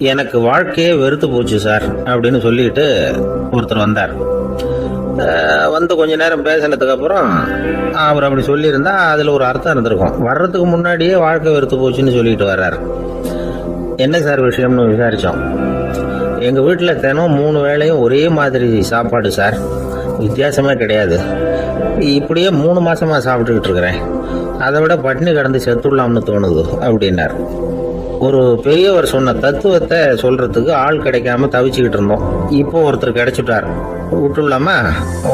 எனக்கு வாழ்க்கையே வெறுத்து போச்சு சார் அப்படின்னு சொல்லிட்டு ஒருத்தர் வந்தார். வந்து கொஞ்ச நேரம் பேசினதுக்கு அப்புறம் அவர் அப்படி சொல்லியிருந்தா அதில் ஒரு அர்த்தம் இருந்திருக்கும். வர்றதுக்கு முன்னாடியே வாழ்க்கை வெறுத்து போச்சுன்னு சொல்லிட்டு வர்றார். என்ன சார் விஷயம்னு விசாரித்தோம். எங்கள் வீட்டில் தினம் 3 வேளையும் ஒரே மாதிரி சாப்பாடு சார், வித்தியாசமே கிடையாது. இப்படியே 3 மாசமாக சாப்பிட்டுக்கிட்டு இருக்கிறேன். அதை விட பட்டினி கிடந்து செத்துடலாம்னு தோணுது அப்படின்னார். ஒரு பெரியவர் சொன்ன தத்துவத்தை சொல்றதுக்கு ஆள் கிடைக்காம தவிச்சுக்கிட்டு இருந்தோம். இப்போ ஒருத்தர் கிடைச்சிட்டார், விட்டுலாமா?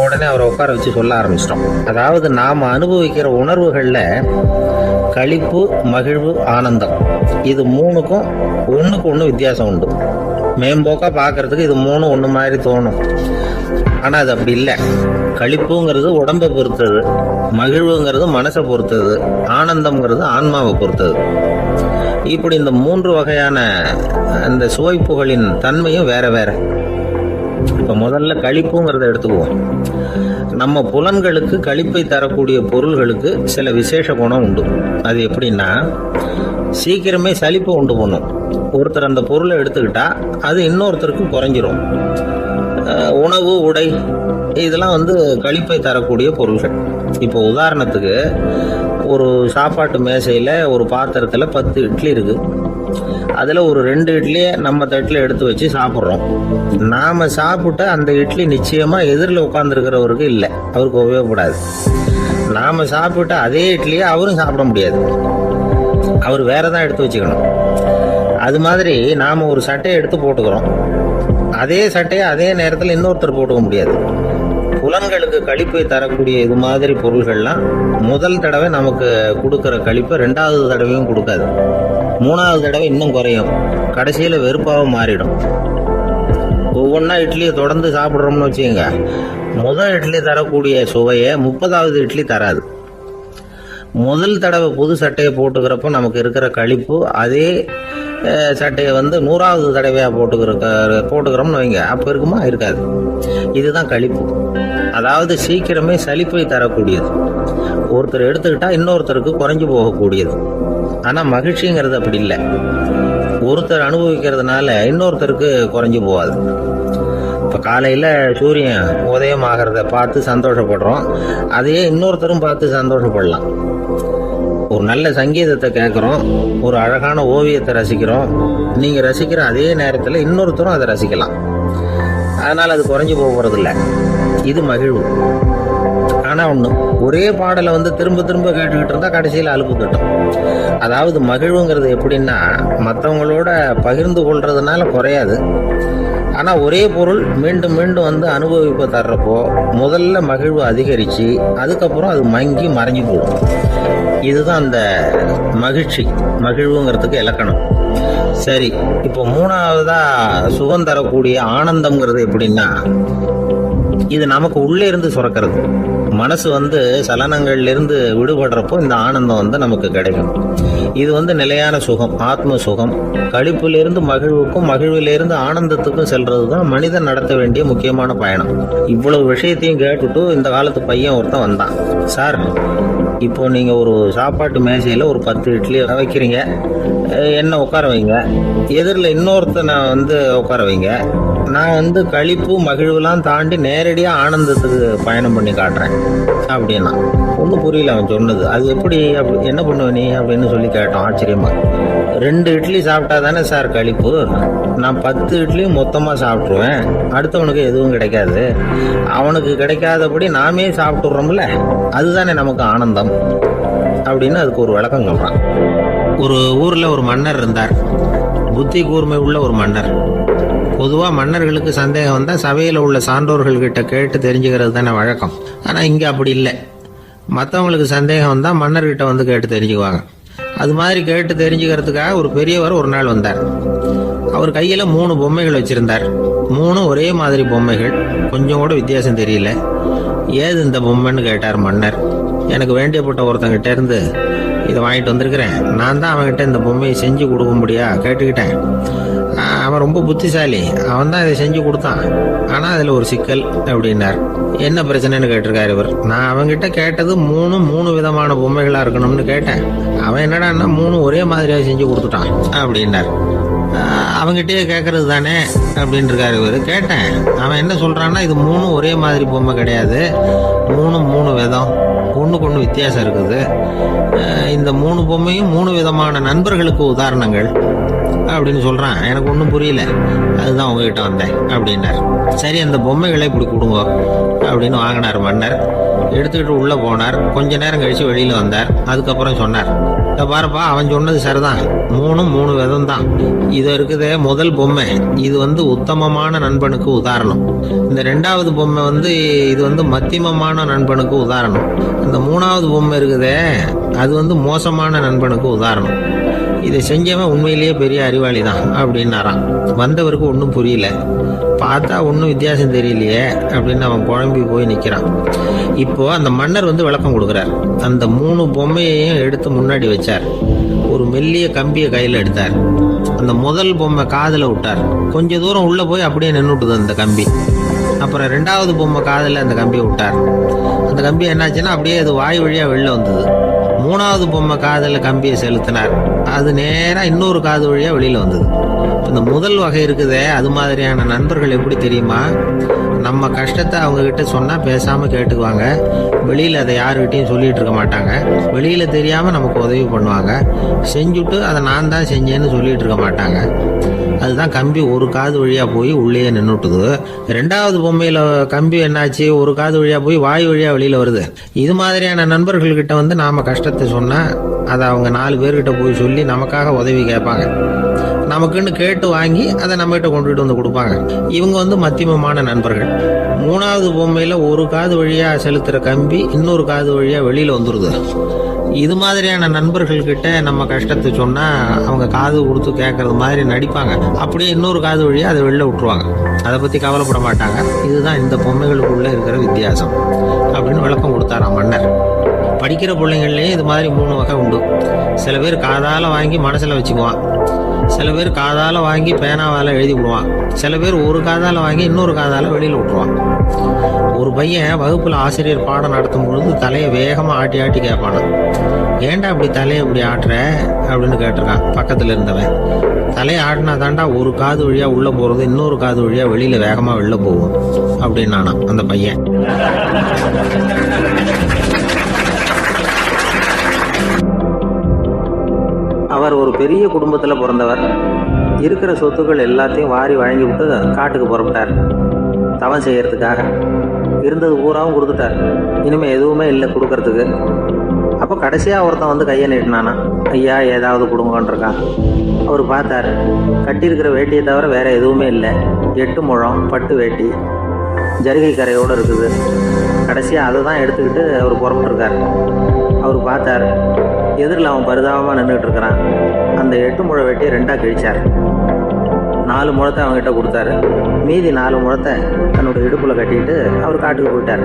உடனே அவரை உட்கார வச்சு சொல்ல ஆரம்பிச்சிட்டோம். அதாவது நாம அனுபவிக்கிற உணர்வுகள்ல களிப்பு, மகிழ்வு, ஆனந்தம், இது 3க்கும் ஒண்ணுக்கு ஒண்ணு வித்தியாசம் உண்டு. மேம்போக்கா பார்க்கறதுக்கு இது 3 ஒண்ணு மாதிரி தோணும். ஆனா அது அப்படி இல்லை. களிப்புங்கிறது உடம்பை பொறுத்தது, மகிழ்வுங்கிறது மனசை பொறுத்தது, ஆனந்தம்ங்கிறது ஆன்மாவை பொறுத்தது. இப்படி இந்த 3 வகையான அந்த சுவைப்புகளின் தன்மையும் வேற வேற. இப்ப முதல்ல களிப்புங்கிறத எடுத்துக்குவோம். நம்ம புலன்களுக்கு களிப்பை தரக்கூடிய பொருள்களுக்கு சில விசேஷ குணம் உண்டு. அது எப்படின்னா, சீக்கிரமே சலிப்பு உண்டு பண்ணும். ஒருத்தர் அந்த பொருளை எடுத்துக்கிட்டா அது இன்னொருத்தருக்கு குறைஞ்சிரும். உணவு, உடை, இதெல்லாம் களிப்பை தரக்கூடிய பொருள்கள். இப்போ உதாரணத்துக்கு, ஒரு சாப்பாட்டு மேசையில் ஒரு பாத்திரத்தில் 10 இட்லி இருக்கு. அதில் ஒரு 2 இட்லியை நம்ம தட்டில் எடுத்து வச்சு சாப்பிட்றோம். நாம் சாப்பிட்ட அந்த இட்லி நிச்சயமாக எதிரில் உட்காந்துருக்கிறவருக்கு இல்லை, அவருக்கு உபயோகப்படாது. நாம் சாப்பிட்ட அதே இட்லியை அவரும் சாப்பிட முடியாது, அவர் வேற தான் எடுத்து வச்சுக்கணும். அது மாதிரி நாம் ஒரு சட்டையை எடுத்து போட்டுக்கிறோம், அதே சட்டையை அதே நேரத்தில் இன்னொருத்தர் போட்டுக்க முடியாது. புலன்களுக்கு களிப்பை தரக்கூடிய இது மாதிரி பொருள்கள்லாம் முதல் தடவை நமக்கு கொடுக்குற களிப்பை 2வது தடவையும் கொடுக்காது. 3வது தடவை இன்னும் குறையும், கடைசியில் வெறுப்பாக மாறிடும். ஒவ்வொன்றா இட்லியை தொடர்ந்து சாப்பிட்றோம்னு வச்சுக்கோங்க, முதல் இட்லி தரக்கூடிய சுவையை 30வது இட்லி தராது. முதல் தடவை புது சட்டையை போட்டுக்கிறப்போ நமக்கு இருக்கிற களிப்பு அதே சட்டையை 100வது தடவையாக போட்டுக்கிறோம்னு வைங்க, அப்போ இருக்குமா? இருக்காது. இதுதான் களிப்பு. அதாவது சீக்கிரமே சலிப்பை தரக்கூடியது. ஒருத்தர் எடுத்துக்கிட்டா இன்னொருத்தருக்கு குறைஞ்சு போகக்கூடியது. ஆனால் மகிழ்ச்சிங்கிறது அப்படி இல்லை. ஒருத்தர் அனுபவிக்கிறதுனால இன்னொருத்தருக்கு குறைஞ்சு போகாது. இப்போ காலையில் சூரியன் உதயம் ஆகிறத பார்த்து சந்தோஷப்படுறோம், அதையே இன்னொருத்தரும் பார்த்து சந்தோஷப்படலாம். ஒரு நல்ல சங்கீதத்தை கேட்குறோம், ஒரு அழகான ஓவியத்தை ரசிக்கிறோம், நீங்கள் ரசிக்கிற அதே நேரத்தில் இன்னொருத்தரும் அதை ரசிக்கலாம். அதனால் அது குறைஞ்சி போகிறதில்ல. இது மகிழ்வு. ஆனால் ஒன்று, ஒரே பாடலை திரும்ப திரும்ப கேட்டுக்கிட்டு இருந்தால் கடைசியில் அலுப்பு தட்டும். அதாவது மகிழ்வுங்கிறது எப்படின்னா, மற்றவங்களோட பகிர்ந்து கொள்றதுனால குறையாது. ஆனால் ஒரே பொருள் மீண்டும் மீண்டும் அனுபவிப்பை தர்றப்போ முதல்ல மகிழ்வு அதிகரித்து அதுக்கப்புறம் அது மங்கி மறைஞ்சு போடும். இதுதான் அந்த மகிழ்வுங்கிறதுக்கு இலக்கணம். சரி, இப்போ 3வதா சுகம் தரக்கூடிய ஆனந்தம்ங்கிறது எப்படின்னா, இது நமக்கு உள்ளே இருந்து சுரக்கிறது. மனசு சலனங்கள்ல இருந்து விடுபடுறப்போ இந்த ஆனந்தம் நமக்கு கிடைக்கும். இது நிலையான சுகம், ஆத்ம சுகம். களிப்பிலிருந்து மகிழ்வுக்கும், மகிழ்விலிருந்து ஆனந்தத்துக்கும் செல்றது தான் மனிதன் நடத்த வேண்டிய முக்கியமான பயணம். இவ்வளவு விஷயத்தையும் கேட்டுட்டு இந்த காலத்து பையன் ஒருத்தன் வந்தான். சார், இப்போ நீங்க ஒரு சாப்பாட்டு மேசையில ஒரு 10 இட்லி வைக்கிறீங்க, என்ன உட்கார வைங்க, எதிரில் இன்னொருத்தனை உட்கார வைங்க. நான் களிப்பு, மகிழ்வுலாம் தாண்டி நேரடியாக ஆனந்தத்துக்கு பயணம் பண்ணி காட்டுறேன் அப்படின்னா. ஒன்றும் புரியல அவன் சொன்னது. அது எப்படி, அப்படி என்ன பண்ணுவ நீ அப்படின்னு சொல்லி கேட்டோம் ஆச்சரியமா. 2 இட்லி சாப்பிட்டா தானே சார் களிப்பு? நான் 10 இட்லியும் மொத்தமாக சாப்பிட்ருவேன், அடுத்தவனுக்கு எதுவும் கிடைக்காது. அவனுக்கு கிடைக்காதபடி நாமே சாப்பிட்டுறோம்ல, அதுதானே நமக்கு ஆனந்தம் அப்படின்னு அதுக்கு ஒரு விளக்கம் சொல்கிறான். ஒரு ஊரில் ஒரு மன்னர் இருந்தார், புத்தி கூர்மை உள்ள ஒரு மன்னர். பொதுவாக மன்னர்களுக்கு சந்தேகம் வந்தால் சபையில் உள்ள சான்றோர்கள்கிட்ட கேட்டு தெரிஞ்சுக்கிறது தானே வழக்கம். ஆனால் இங்கே அப்படி இல்லை. மற்றவங்களுக்கு சந்தேகம் வந்தால் மன்னர்கிட்ட கேட்டு தெரிஞ்சுக்குவாங்க. அது மாதிரி கேட்டு தெரிஞ்சுக்கிறதுக்காக ஒரு பெரியவர் ஒரு நாள் வந்தார். அவர் கையில் 3 பொம்மைகள் வச்சுருந்தார். 3 ஒரே மாதிரி பொம்மைகள், கொஞ்சம் கூட வித்தியாசம் தெரியல. ஏது இந்த பொம்மைன்னு கேட்டார் மன்னர். எனக்கு வேண்டியப்பட்ட ஒருத்தங்கிட்ட இருந்து இதை வாங்கிட்டு வந்திருக்கிறேன், நான் தான் அவன்கிட்ட இந்த பொம்மையை செஞ்சு கொடுக்கும்படியா கேட்டுக்கிட்டேன். அவன் ரொம்ப புத்திசாலி, அவன் தான் இதை செஞ்சு கொடுத்தான். ஆனால் அதில் ஒரு சிக்கல் அப்படின்னார். என்ன பிரச்சனைன்னு கேட்டிருக்காரு இவர். நான் அவன்கிட்ட கேட்டது 3 விதமான பொம்மைகளாக இருக்கணும்னு கேட்டேன். அவன் என்னடான்னா 3 ஒரே மாதிரியாக செஞ்சு கொடுத்துட்டான் அப்படின்னார். அவங்ககிட்டயே கேட்கறது தானே அப்படின்னு இருக்காரு இவர். கேட்டேன், அவன் என்ன சொல்றான்னா, இது மூணும் ஒரே மாதிரி பொம்மை கிடையாது, மூணும் மூணு விதம், ஒன்றுக்கு ஒன்று வித்தியாசம் இருக்குது. இந்த மூணு பொம்மையும் மூணு விதமான நண்பர்களுக்கு உதாரணங்கள் அப்படின்னு சொல்கிறான். எனக்கு ஒன்றும் புரியல, அதுதான் உங்ககிட்ட வந்தேன் அப்படின்னார். சரி, அந்த பொம்மைகளை இப்படி கொடுங்க அப்படின்னு வாங்கினார் மன்னர். எடுத்துக்கிட்டு உள்ளே போனார். கொஞ்ச நேரம் கழித்து வெளியில் வந்தார். அதுக்கப்புறம் சொன்னார், இதை பாருப்பா, அவன் சொன்னது சரிதான், மூணும் மூணு விதம் தான். இது இருக்குதே முதல் பொம்மை, இது உத்தமமான நண்பனுக்கு உதாரணம். இந்த ரெண்டாவது பொம்மை இது மத்தியமமான நண்பனுக்கு உதாரணம். இந்த மூணாவது பொம்மை இருக்குதே அது மோசமான நண்பனுக்கு உதாரணம். இதை செஞ்சவன் உண்மையிலேயே பெரிய அறிவாளி தான் அப்படின்னாராம். வந்தவருக்கு ஒன்றும் புரியல. பார்த்தா ஒன்றும் வித்தியாசம் தெரியலையே அப்படின்னு அவன் குழம்பி போய் நிற்கிறான். இப்போ அந்த மன்னர் விளக்கம் கொடுக்குறார். அந்த மூணு பொம்மையையும் எடுத்து முன்னாடி வச்சார். ஒரு மெல்லிய கம்பியை கையில் எடுத்தார். அந்த முதல் பொம்மை காதில் விட்டார். கொஞ்ச தூரம் உள்ளே போய் அப்படியே நின்றுட்டுது அந்த கம்பி. அப்புறம் ரெண்டாவது பொம்மை காதில் அந்த கம்பியை விட்டார். அந்த கம்பி என்னாச்சுன்னா அப்படியே அது வாய் வழியாக வெளில வந்தது. மூணாவது பொம்மை காதில் கம்பியை செலுத்தினார். அது நேராக இன்னொரு காது வழியாக வெளியில் வந்தது. இந்த முதல் வகை இருக்குதே, அது மாதிரியான நண்பர்கள் எப்படி தெரியுமா? நம்ம கஷ்டத்தை அவங்கக்கிட்ட சொன்னால் பேசாமல் கேட்டுக்குவாங்க. வெளியில் அதை யாருக்கிட்டையும் சொல்லிகிட்டு இருக்க மாட்டாங்க. வெளியில் தெரியாமல் நமக்கு உதவி பண்ணுவாங்க. செஞ்சுட்டு அதை நான் தான் செஞ்சேன்னு சொல்லிகிட்டு இருக்க மாட்டாங்க. அதுதான் கம்பி ஒரு காது வழியாக போய் உள்ளே நின்றுட்டுது. ரெண்டாவது பொம்மையில் கம்பி என்னாச்சு, ஒரு காது வழியாக போய் வாய் வழியாக வெளியில் வருது. இது மாதிரியான நண்பர்கள்கிட்ட நாம் கஷ்டத்தை சொன்னால் அதை அவங்க 4 பேர்கிட்ட போய் சொல்லி நமக்காக உதவி கேட்பாங்க. நமக்குன்னு கேட்டு வாங்கி அதை நம்மகிட்ட கொண்டுகிட்டு கொடுப்பாங்க. இவங்க மத்தியமமான நண்பர்கள். மூணாவது பொம்மையில் ஒரு காது வழியாக செலுத்துகிற கம்பி இன்னொரு காது வழியாக வெளியில் வந்துடுது. இது மாதிரியான நண்பர்கள்கிட்ட நம்ம கஷ்டத்தை சொன்னால் அவங்க காது கொடுத்து கேட்கறது மாதிரி நடிப்பாங்க. அப்படியே இன்னொரு காது வழியாக அதை வெளில விட்டுருவாங்க. அதை பற்றி கவலைப்பட மாட்டாங்க. இதுதான் இந்த பொம்மைகளுக்குள்ளே இருக்கிற வித்தியாசம் அப்படின்னு விளக்கம் கொடுத்தாராம் மன்னர். படிக்கிற பிள்ளைங்கள்லேயே இது மாதிரி 3 வகை உண்டு. சில பேர் காதால் வாங்கி மனசில் வச்சுக்குவான். சில பேர் காதால் வாங்கி பேனாவால் எழுதி விடுவான். சில பேர் ஒரு காதால் வாங்கி இன்னொரு காதால் வெளியில் விட்டுருவான். ஒரு பையன் வகுப்பில் ஆசிரியர் பாடம் நடத்தும் பொழுது தலையை வேகமாக ஆட்டி ஆட்டி கேட்பானா, ஏன்டா இப்படி தலையை இப்படி ஆட்டுற அப்படின்னு கேட்டிருக்கான் பக்கத்தில் இருந்தவன். தலையை ஆட்டினா தாண்டா ஒரு காது வழியாக உள்ளே போகிறது இன்னொரு காது வழியாக வெளியில் வேகமாக வெளில போகும் அப்படின்னானா அந்த பையன். அவர் ஒரு பெரிய குடும்பத்தில் பிறந்தவர். இருக்கிற சொத்துக்கள் எல்லாத்தையும் வாரி வழங்கி விட்டு காட்டுக்கு புறப்பட்டார் தவம் செய்யறதுக்காக. இருந்தது பூராவும் கொடுத்துட்டார். இனிமேல் எதுவுமே இல்லை கொடுக்கறதுக்கு. அப்போ கடைசியாக ஒருத்தன் கையை நீட்டினானா, ஐயா ஏதாவது கொடுங்கன்றிருக்கான். அவர் பார்த்தார். கட்டியிருக்கிற வேட்டியை தவிர வேற எதுவுமே இல்லை. 8 முழம் பட்டு வேட்டி ஜரிகை கரையோடு இருக்குது. கடைசியாக அதை தான் எடுத்துக்கிட்டு அவர் புறப்பட்டுருக்கார். அவர் பார்த்தார். எதிரில் அவன் பரிதாபமாக நின்றுட்டு இருக்கிறான். அந்த 8 முழ வெட்டியை 2ஆக கிழிச்சார். 4 முழத்தை அவங்ககிட்ட கொடுத்தாரு. மீதி 4 முழத்தை தன்னோட இடுப்பில் கட்டிட்டு அவர் காட்டுக்கு போயிட்டார்.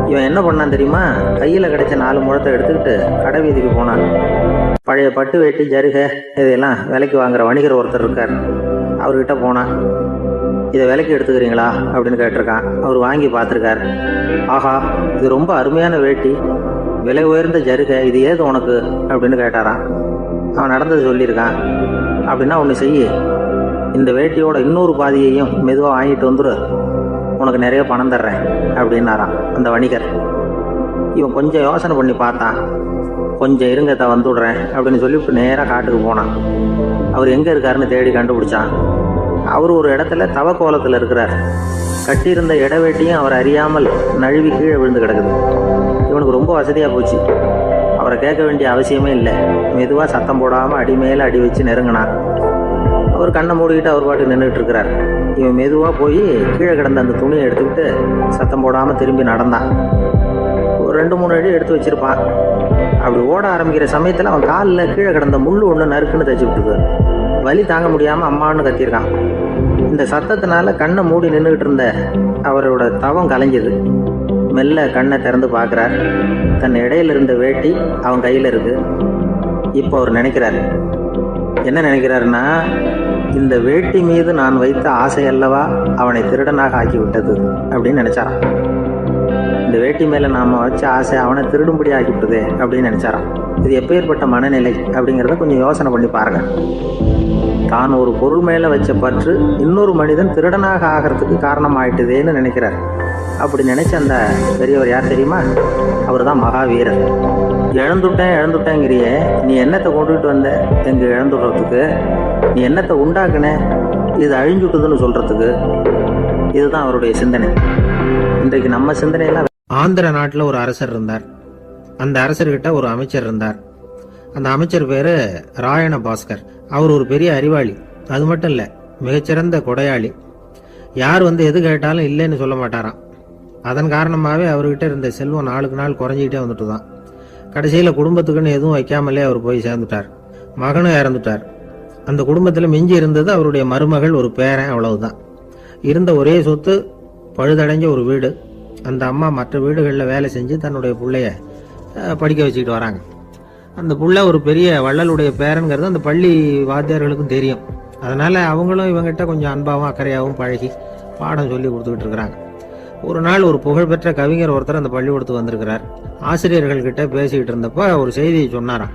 இவன் என்ன பண்ணான் தெரியுமா? கையில் கிடைச்ச 4 முழத்தை எடுத்துக்கிட்டு கடை வீதிக்கு போனான். பழைய பட்டு வேட்டி ஜருகை இதையெல்லாம் விலைக்கு வாங்குற வணிகர் ஒருத்தர் இருக்கார். அவர்கிட்ட போனான். இதை விலைக்கு எடுத்துக்கிறீங்களா அப்படின்னு கேட்டிருக்கான். அவர் வாங்கி பார்த்துருக்கார். ஆஹா, இது ரொம்ப அருமையான வேட்டி, விலை உயர்ந்த ஜருகை, இது ஏது உனக்கு அப்படின்னு கேட்டாரான். அவன் நடந்தது சொல்லியிருக்கான். அப்படின்னா ஒன்று செய்ய, இந்த வேட்டியோட இன்னொரு பாதியையும் மெதுவாக வாங்கிட்டு வந்துரு, உனக்கு நிறைய பணம் தர்றேன் அப்படின்னாரான் அந்த வணிகர். இவன் கொஞ்சம் யோசனை பண்ணி பார்த்தான். கொஞ்சம் இருங்கத்தை வந்துவிடுறேன் அப்படின்னு சொல்லிவிட்டு நேராக காட்டுக்கு போனான். அவர் எங்கே இருக்காருன்னு தேடி கண்டுபிடிச்சான். அவர் ஒரு இடத்துல தவக்கோலத்தில் இருக்கிறார். கட்டியிருந்த இடவேட்டியும் அவர் அறியாமல் நழுவி கீழே விழுந்து கிடக்குது. இவனுக்கு ரொம்ப வசதியாக போச்சு. அவரை கேட்க வேண்டிய அவசியமே இல்லை. மெதுவாக சத்தம் போடாமல் அடி மேலே அடி வச்சு நெருங்கினான். அவர் கண்ணை மூடிக்கிட்டு அவர் பாட்டு நின்றுட்டு இருக்கிறார். இவன் மெதுவாக போய் கீழே கிடந்த அந்த துணியை எடுத்துக்கிட்டு சத்தம் போடாமல் திரும்பி நடந்தான். ஒரு 2-3 அடி எடுத்து வச்சிருப்பான். அப்படி ஓட ஆரம்பிக்கிற சமயத்தில் அவன் காலில் கீழே கிடந்த முள் ஒன்று நறுக்குன்னு தைச்சி விட்டுது. வலி தாங்க முடியாமல் அம்மான்னு கத்திருக்கான். இந்த சத்தத்தினால கண்ணை மூடி நின்றுக்கிட்டு இருந்த அவரோட தவம் கலைஞ்சது. மெல்ல கண்ணை திறந்து பார்க்குறார். தன் இடையில இருந்த வேட்டி அவன் கையில் இருக்கு. இப்போ அவர் நினைக்கிறார். என்ன நினைக்கிறாருன்னா, இந்த வேட்டி மீது நான் வைத்த ஆசை அல்லவா அவனை திருடனாக ஆக்கி விட்டது அப்படின்னு நினைச்சாராம். இந்த வேட்டி மேலே நாம் வச்ச ஆசை அவனை திருடும்படி ஆக்கிவிட்டதே அப்படின்னு நினைச்சாராம். இது எப்பேற்பட்ட மனநிலை அப்படிங்கிறத கொஞ்சம் யோசனை பண்ணி பாருங்க. தான் ஒரு பொருள் மேல வச்ச பற்று இன்னொரு மனிதன் திருடனாக ஆகிறதுக்கு காரணம் ஆயிட்டுதேன்னு நினைக்கிறார். அப்படி நினைச்ச அந்த பெரியவர் யார் தெரியுமா? அவர் தான் மகாவீரர். இழந்துட்டேங்கிறியே, நீ என்னத்தை கொண்டுகிட்டு வந்த எங்க இழந்துடுறதுக்கு? நீ என்னத்தை உண்டாக்குன இது அழிஞ்சுட்டுதுன்னு சொல்றதுக்கு? இதுதான் அவருடைய சிந்தனை. இன்றைக்கு நம்ம சிந்தனையெல்லாம். ஆந்திர நாட்டில் ஒரு அரசர் இருந்தார். அந்த அரசர்கிட்ட ஒரு அமைச்சர் இருந்தார். அந்த அமைச்சர் பேரு ராயண பாஸ்கர். அவர் ஒரு பெரிய அறிவாளி. அது மட்டும் இல்ல, மிகச்சிறந்த கொடையாளி. யார் எது கேட்டாலும் இல்லைன்னு சொல்ல மாட்டாராம். அதன் காரணமாகவே அவர்கிட்ட இருந்த செல்வம் நாளுக்கு நாள் குறைஞ்சிக்கிட்டே வந்துட்டு தான். கடைசியில் குடும்பத்துக்குன்னு எதுவும் வைக்காமலே அவர் போய் சேர்ந்துட்டார். மகனும் இறந்துட்டார். அந்த குடும்பத்தில் மிஞ்சி இருந்தது அவருடைய மருமகள், ஒரு பேரன், அவ்வளவுதான். இருந்த ஒரே சொத்து பழுதடைஞ்ச ஒரு வீடு. அந்த அம்மா மற்ற வீடுகளில் வேலை செஞ்சு தன்னுடைய பிள்ளைய படிக்க வச்சுக்கிட்டு வராங்க. அந்த புள்ள ஒரு பெரிய வள்ளலுடைய பேரன்கிறது அந்த பள்ளி வாத்தியார்களுக்கும் தெரியும். அதனால அவங்களும் இவங்கிட்ட கொஞ்சம் அன்பாகவும் அக்கறையாகவும் பழகி பாடம் சொல்லி கொடுத்துக்கிட்டு இருக்கிறாங்க. ஒரு நாள் ஒரு புகழ்பெற்ற கவிஞர் ஒருத்தர் அந்த பள்ளிக்கூடத்துக்கு வந்திருக்கிறார். ஆசிரியர்கள் கிட்ட பேசிக்கிட்டு இருந்தப்ப ஒரு செய்தியை சொன்னாராம்.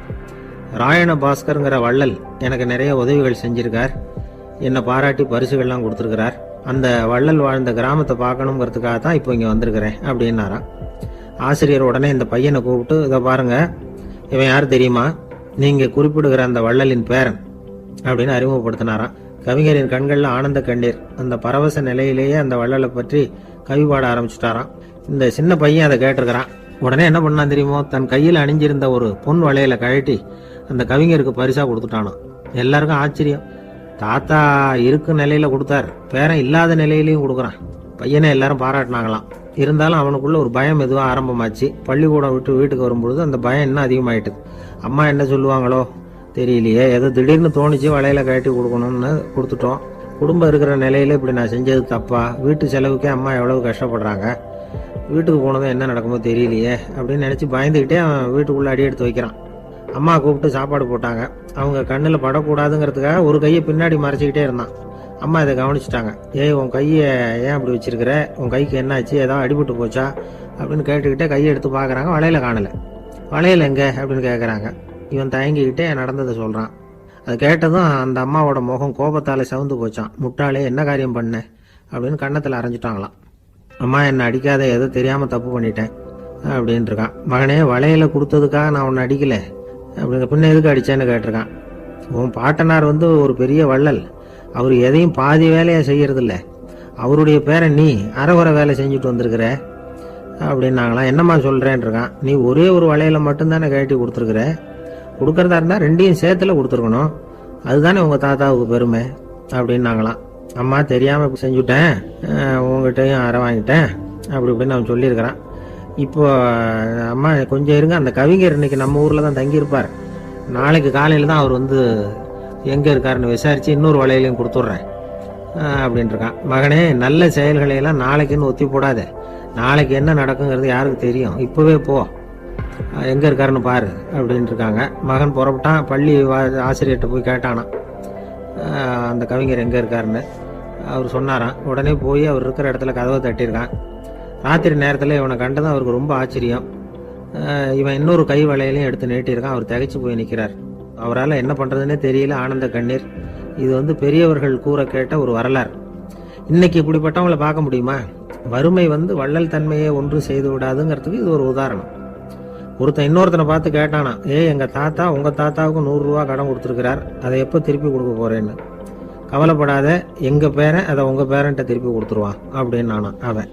ராயண பாஸ்கருங்கிற வள்ளல் எனக்கு நிறைய உதவிகள் செஞ்சிருக்கார், என்னை பாராட்டி பரிசுகள்லாம் கொடுத்துருக்கிறார். அந்த வள்ளல் வாழ்ந்த கிராமத்தை பார்க்கணுங்கிறதுக்காக தான் இப்போ இங்கே வந்திருக்கிறேன் அப்படின்னாராம். ஆசிரியர் உடனே இந்த பையனை கூப்பிட்டு, இதை பாருங்க, இவன் யார் தெரியுமா? நீங்க குறிப்பிடுகிற அந்த வள்ளலின் பேரன் அப்படின்னு அறிமுகப்படுத்தினாராம். கவிஞரின் கண்கள்ல ஆனந்த கண்ணீர். அந்த பரவச நிலையிலேயே அந்த வள்ளலை பற்றி கவி பாட ஆரம்பிச்சுட்டாராம். இந்த சின்ன பையன் அதை கேட்டிருக்கிறான். உடனே என்ன பண்ணான் தெரியுமோ? தன் கையில் அணிஞ்சிருந்த ஒரு பொன் வளையல கழட்டி அந்த கவிஞருக்கு பரிசா கொடுத்துட்டானோ. எல்லாருக்கும் ஆச்சரியம். தாத்தா இருக்கும் நிலையில கொடுத்தார், பேரன் இல்லாத நிலையிலையும் கொடுக்குறான். பையனை எல்லாரும் பாராட்டினாங்களாம். இருந்தாலும் அவனுக்குள்ள ஒரு பயம் எதுவும் ஆரம்பமாச்சு. பள்ளிக்கூடம் விட்டு வீட்டுக்கு வரும்பொழுது அந்த பயம் இன்னும் அதிகமாயிட்டுது. அம்மா என்ன சொல்லுவாங்களோ தெரியலையே, ஏதோ திடீர்னு தோணிச்சு வளையல கழட்டி கொடுக்கணும்னு கொடுத்துட்டோம். குடும்பம் இருக்கிற நிலையில இப்படி நான் செஞ்சது தப்பா? வீட்டு செலவுக்கே அம்மா எவ்வளவு கஷ்டப்படுறாங்க, வீட்டுக்கு போனதும் என்ன நடக்குமோ தெரியலையே அப்படின்னு நினைச்சு பயந்துக்கிட்டே அவன் வீட்டுக்குள்ள அடி எடுத்து வைக்கிறான். அம்மா கூப்பிட்டு சாப்பாடு போட்டாங்க. அவங்க கண்ணில் படக்கூடாதுங்கிறதுக்காக ஒரு கையை பின்னாடி மறைச்சிக்கிட்டே இருந்தான். அம்மா இதை கவனிச்சுட்டாங்க. ஏய், உன் கையை ஏன் அப்படி வச்சிருக்கிற? உன் கைக்கு என்னாச்சு? ஏதாவது அடிபட்டு போச்சா அப்படின்னு கேட்டுக்கிட்டே கையை எடுத்து பார்க்குறாங்க. வளையல காணலை. வளையல் எங்க அப்படின்னு கேட்குறாங்க. இவன் தயங்கிக்கிட்டே நடந்ததை சொல்கிறான். அது கேட்டதும் அந்த அம்மாவோட முகம் கோபத்தால் சவுந்து போச்சான். முட்டாளே, என்ன காரியம் பண்ண அப்படின்னு கன்னத்தில் அரைஞ்சிட்டாங்களாம். அம்மா, என்னை அடிக்காத, ஏதோ தெரியாமல் தப்பு பண்ணிட்டேன் அப்படின்னு இருக்கான். மகனே, வளையல கொடுத்ததுக்காக நான் உன்னை அடிக்கல அப்படிங்க, பின்ன எதுக்கு அடிச்சேன்னு கேட்டிருக்கான். உன் பாட்டனார் ஒரு பெரிய வள்ளல். அவர் எதையும் பாதி வேலையை செய்யறதில்ல. அவருடைய பேரன் நீ அரைகுறை வேலை செஞ்சுட்டு வந்திருக்கிற அப்படின்னாங்களாம். என்னம்மா சொல்றேன் இருக்கான். நீ ஒரே ஒரு வளையல மட்டும்தானே கழட்டி கொடுத்துருக்குற. கொடுக்கறதா இருந்தா ரெண்டையும் சேர்த்துல கொடுத்துருக்கணும். அதுதானே உங்க தாத்தாவுக்கு பெருமை அப்படின்னாங்களாம். அம்மா, தெரியாம இப்படி செஞ்சுட்டேன், உங்ககிட்டையும் அரை வாங்கிட்டேன் அப்படி இப்படின்னு அவன் சொல்லியிருக்கிறான். இப்போ அம்மா கொஞ்சம் இருங்க, அந்த கவிஞர் இன்னைக்கு நம்ம ஊர்ல தான் தங்கியிருப்பார். நாளைக்கு காலையில தான் அவர் எங்க இருக்காருன்னு விசாரிச்சு இன்னொரு வளையலையும் கொடுத்துட்றேன் அப்படின்னு இருக்கான். மகனே, நல்ல செயல்களை எல்லாம் நாளைக்குன்னு ஒத்தி போடாத. நாளைக்கு என்ன நடக்குங்கிறது யாருக்கு தெரியும்? இப்பவே போ, எங்க இருக்காருன்னு பாரு அப்படின்னு இருக்காங்க. மகன் புறப்பட்டான். பள்ளி ஆசிரியர்கிட்ட போய் கேட்டானா அந்த கவிஞர் எங்க இருக்காருன்னு. அவர் சொன்னாராம். உடனே போய் அவர் இருக்கிற இடத்துல கதவை தட்டியிருக்கான். ராத்திரி நேரத்தில் இவனை கண்டதும் அவருக்கு ரொம்ப ஆச்சரியம். இவன் இன்னொரு கை வளையலையும் எடுத்து நீட்டியிருக்கான். அவர் திகைச்சு போய் நிற்கிறார். அவரால் என்ன பண்றதுன்னே தெரியல. ஆனந்த கண்ணீர். இது பெரியவர்கள் கூற கேட்ட ஒரு வரலாறு. இன்னைக்கு இப்படிப்பட்டவங்களை பார்க்க முடியுமா? வறுமை வள்ளல் தன்மையை ஒன்று செய்து விடாதுங்கிறதுக்கு இது ஒரு உதாரணம். ஒருத்தன் இன்னொருத்தனை பார்த்து கேட்டானா, எங்க தாத்தா உங்க தாத்தாவுக்கு 100 ரூபா கடன் கொடுத்துருக்கிறார், அதை எப்போ திருப்பி கொடுக்க போறேன்னு. கவலைப்படாத, எங்க பேரன் அதை உங்க பேரன்ட்ட திருப்பி கொடுத்துருவான் அப்படின்னு நானா அவன்.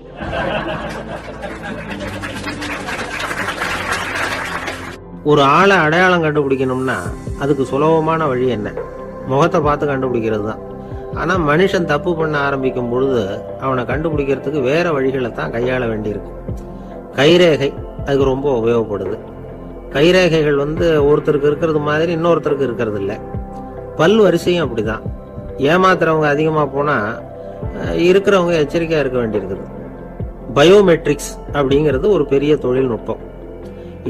ஒரு ஆளை அடையாளம் கண்டுபிடிக்கணும்னா அதுக்கு சுலபமான வழி என்ன? முகத்தை பார்த்து கண்டுபிடிக்கிறது தான். ஆனா மனுஷன் தப்பு பண்ண ஆரம்பிக்கும் பொழுது அவனை கண்டுபிடிக்கிறதுக்கு வேற வழிகளை தான் கையாள வேண்டியிருக்கு. கைரேகை அதுக்கு ரொம்ப உபயோகப்படுது. கைரேகைகள் ஒருத்தருக்கு இருக்கிறது மாதிரி இன்னொருத்தருக்கு இருக்கிறது இல்லை. பல் வரிசையும் அப்படிதான். ஏமாத்துறவங்க அதிகமா போனா இருக்கிறவங்க எச்சரிக்கையா இருக்க வேண்டியிருக்குது. பயோமெட்ரிக்ஸ் அப்படிங்கிறது ஒரு பெரிய தொழில்நுட்பம்.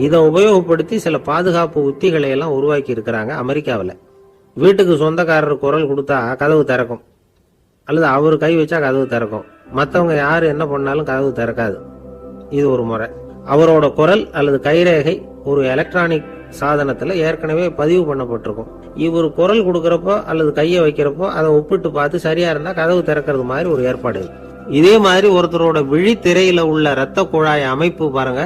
இதை உபயோகப்படுத்தி சில பாதுகாப்பு உத்திகளை எல்லாம் உருவாக்கி இருக்கிறாங்க அமெரிக்காவில். வீட்டுக்கு சொந்தக்காரர் குரல் கொடுத்தா கதவு திறக்கும், அல்லது அவர் கை வச்சா கதவு திறக்கும். மற்றவங்க யாரு என்ன பண்ணாலும் கதவு திறக்காது. இது ஒரு முறை. அவரோட குரல் அல்லது கைரேகை ஒரு எலக்ட்ரானிக் சாதனத்துல ஏற்கனவே பதிவு பண்ணப்பட்டிருக்கும். இவர் குரல் கொடுக்கறப்போ அல்லது கையை வைக்கிறப்போ அதை ஒப்பிட்டு பார்த்து சரியா இருந்தா கதவு திறக்கிறது மாதிரி ஒரு ஏற்பாடு. இதே மாதிரி ஒருத்தரோட விழித்திரையில உள்ள இரத்த குழாய் அமைப்பு பாருங்க,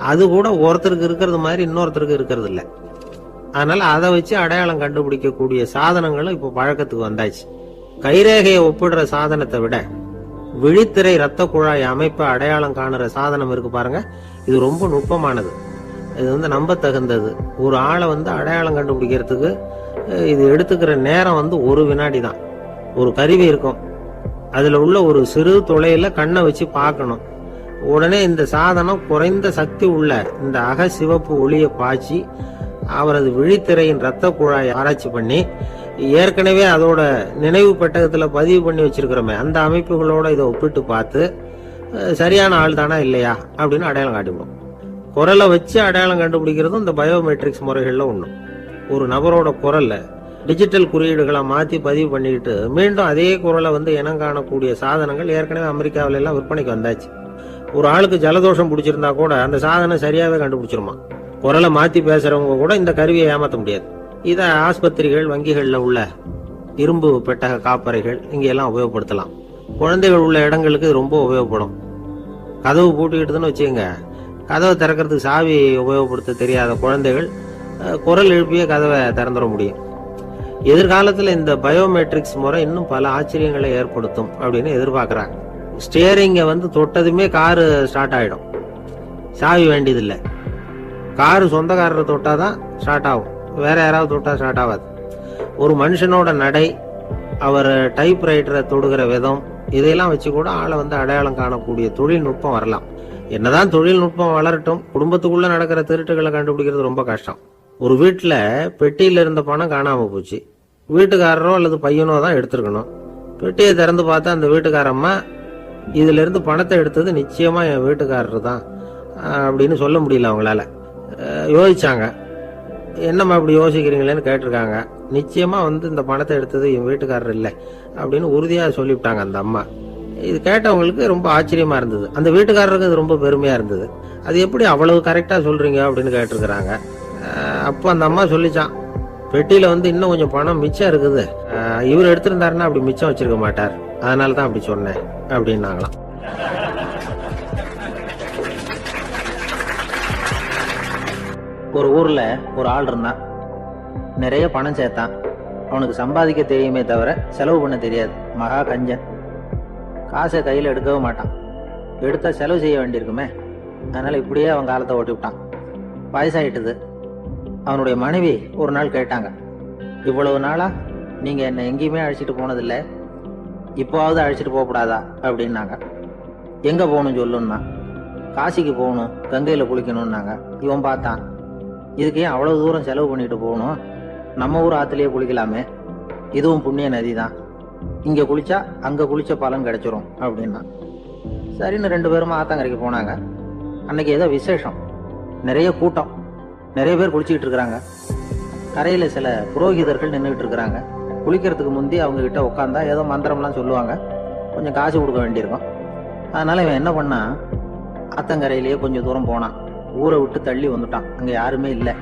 அது கூட ஒருத்தருக்கு இருக்கிறது மாதிரி இன்னொருத்தருக்கு இருக்கிறது இல்லை. அதனால அதை வச்சு அடையாளம் கண்டுபிடிக்கக்கூடிய சாதனங்களும் இப்ப பழக்கத்துக்கு வந்தாச்சு. கைரேகையை ஒப்பிடுற சாதனத்தை விட விழித்திரை இரத்த குழாய் அமைப்பை அடையாளம் காணுற சாதனம் இருக்கு பாருங்க, இது ரொம்ப நுட்பமானது. இது நம்ப தகுந்தது. ஒரு ஆளை அடையாளம் கண்டுபிடிக்கிறதுக்கு இது எடுத்துக்கிற நேரம் ஒரு வினாடி தான். ஒரு கருவி இருக்கும், அதுல உள்ள ஒரு சிறு துளையில கண்ணை வச்சு பார்க்கணும். உடனே இந்த சாதனம் குறைந்த சக்தி உள்ள இந்த அக சிவப்பு ஒளியை பாய்ச்சி அவரது விழித்திரையின் இரத்த குழாயை ஆராய்ச்சி பண்ணி ஏற்கனவே அதோட நினைவு பெட்டகத்துல பதிவு பண்ணி வச்சிருக்கிறோமே அந்த அமைப்புகளோட இதை ஒப்பிட்டு பார்த்து சரியான ஆள் தானா இல்லையா அப்படின்னு அடையாளம் காட்டிவிடும். குரலை வச்சு அடையாளம் கண்டுபிடிக்கிறதும் இந்த பயோமெட்ரிக்ஸ் முறைகள்ல ஒண்ணு. ஒரு நபரோட குரல்ல டிஜிட்டல் குறியீடுகளை மாத்தி பதிவு பண்ணிக்கிட்டு மீண்டும் அதே குரலை இனம் காணக்கூடிய சாதனங்கள் ஏற்கனவே அமெரிக்காவில எல்லாம் விற்பனைக்கு வந்தாச்சு. ஒரு ஆளுக்கு ஜலதோஷம் பிடிச்சிருந்தா கூட அந்த சாதனம் சரியாவே கண்டுபிடிச்சிருமா. குரலை மாத்தி பேசுறவங்க கூட இந்த கருவியை ஏமாற்ற முடியாது. இதை ஆஸ்பத்திரிகள், வங்கிகள்ல உள்ள இரும்பு பெட்டக காப்பறைகள் இங்க எல்லாம் உபயோகப்படுத்தலாம். குழந்தைகள் உள்ள இடங்களுக்கு இது ரொம்ப உபயோகப்படும். கதவு பூட்டிக்கிட்டுதுன்னு வச்சுக்கோங்க, கதவை திறக்கிறதுக்கு சாவி உபயோகப்படுத்த தெரியாத குழந்தைகள் குரல் எழுப்பிய கதவை திறந்துட முடியும். எதிர்காலத்துல இந்த பயோமெட்ரிக்ஸ் முறை இன்னும் பல ஆச்சரியங்களை ஏற்படுத்தும் அப்படின்னு எதிர்பார்க்கறாங்க. ஸ்டியரிங்க தொட்டதுமே காரு ஸ்டார்ட் ஆயிடும், சாவி வேண்டியதில்லை. காரு சொந்தக்காரரை தொட்டாதான் ஸ்டார்ட் ஆகும், வேற யாராவது தொட்டா ஸ்டார்ட் ஆகாது. ஒரு மனுஷனோட நடை, அவர் டைப் ரைட்டரை தொடுகிற விதம், இதையெல்லாம் வச்சு கூட ஆளை அடையாளம் காணக்கூடிய தொழில்நுட்பம் வரலாம். என்னதான் தொழில்நுட்பம் வளரட்டும், குடும்பத்துக்குள்ள நடக்கிற திருட்டுகளை கண்டுபிடிக்கிறது ரொம்ப கஷ்டம். ஒரு வீட்டுல பெட்டியில இருந்த பணம் காணாம போச்சு, வீட்டுக்காரரோ அல்லது பையனோ தான் எடுத்திருக்கணும். பெட்டியை திறந்து பார்த்தா அந்த வீட்டுக்காரம்மா இதுல இருந்து பணத்தை எடுத்தது நிச்சயமா என் வீட்டுக்காரரு தான் அப்படின்னு சொல்ல முடியல. அவங்களால யோசிச்சாங்க. என்னம்மா இப்படி யோசிக்கிறீங்களேன்னு கேட்டிருக்காங்க. நிச்சயமா இந்த பணத்தை எடுத்தது என் வீட்டுக்காரர் இல்லை அப்படின்னு உறுதியா சொல்லிவிட்டாங்க அந்த அம்மா. இது கேட்டவங்களுக்கு ரொம்ப ஆச்சரியமா இருந்தது, அந்த வீட்டுக்காரருக்கு இது ரொம்ப பெருமையா இருந்தது. அது எப்படி அவ்வளவு கரெக்டா சொல்றீங்க அப்படின்னு கேட்டிருக்கிறாங்க. அப்போ அந்த அம்மா சொல்லிச்சான், பெட்டியில இன்னும் கொஞ்சம் பணம் மிச்சம் இருக்குது, இவர் எடுத்திருந்தாருன்னா அப்படி மிச்சம் வச்சிருக்க மாட்டார், அதனாலதான் அப்படி சொன்னேன் அப்படின்னாங்களாம். ஒரு ஊர்ல ஒரு ஆள் இருந்தான், நிறைய பணம் சேர்த்தான். அவனுக்கு சம்பாதிக்க தெரியுமே தவிர செலவு பண்ண தெரியாது, மகா கஞ்சன். காசை கையில எடுக்கவே மாட்டான், எடுத்தா செலவு செய்ய வேண்டியிருக்குமே, அதனால இப்படியே அவன் காலத்தை ஓட்டி விட்டான். வயசாயிட்டுது. அவனுடைய மனைவி ஒரு நாள் கேட்டாங்க, இவ்வளவு நாளா நீங்க என்ன எங்கேயுமே அழைச்சிட்டு போனதில்லை, இப்போவாவது அழைச்சிட்டு போகக்கூடாதா அப்படின்னாங்க. எங்க போகணும் சொல்லுன்னா, காசிக்கு போகணும், கங்கையில குளிக்கணும்னாங்க. இவன் பார்த்தான், இதுக்கு ஏன் அவ்வளவு தூரம் செலவு பண்ணிட்டு போகணும், நம்ம ஊர் ஆத்துலயே குளிக்கலாமே, இதுவும் புண்ணிய நதி தான், இங்க குளிச்சா அங்க குளிச்ச பலன் கிடைச்சிரும் அப்படின்னா. சரின்னு 2 பேரும் ஆத்தங்கரைக்கு போனாங்க. அன்னைக்கு ஏதோ விசேஷம், நிறைய கூட்டம், நிறைய பேர் குளிச்சுக்கிட்டு இருக்கிறாங்க. கரையில சில புரோகிதர்கள் நின்றுகிட்டு இருக்கிறாங்க. குளிக்கிறதுக்கு முந்தி அவங்க கிட்ட உட்காந்தா ஏதோ மந்திரம்லாம் சொல்லுவாங்க, கொஞ்சம் காசு கொடுக்க வேண்டியிருக்கும். அதனால இவன் என்ன பண்ணா, ஆத்தங்கரையிலேயே கொஞ்சம் தூரம் போனான். ஊரை விட்டு தள்ளி வந்துட்டான், அங்க யாருமே இல்லை.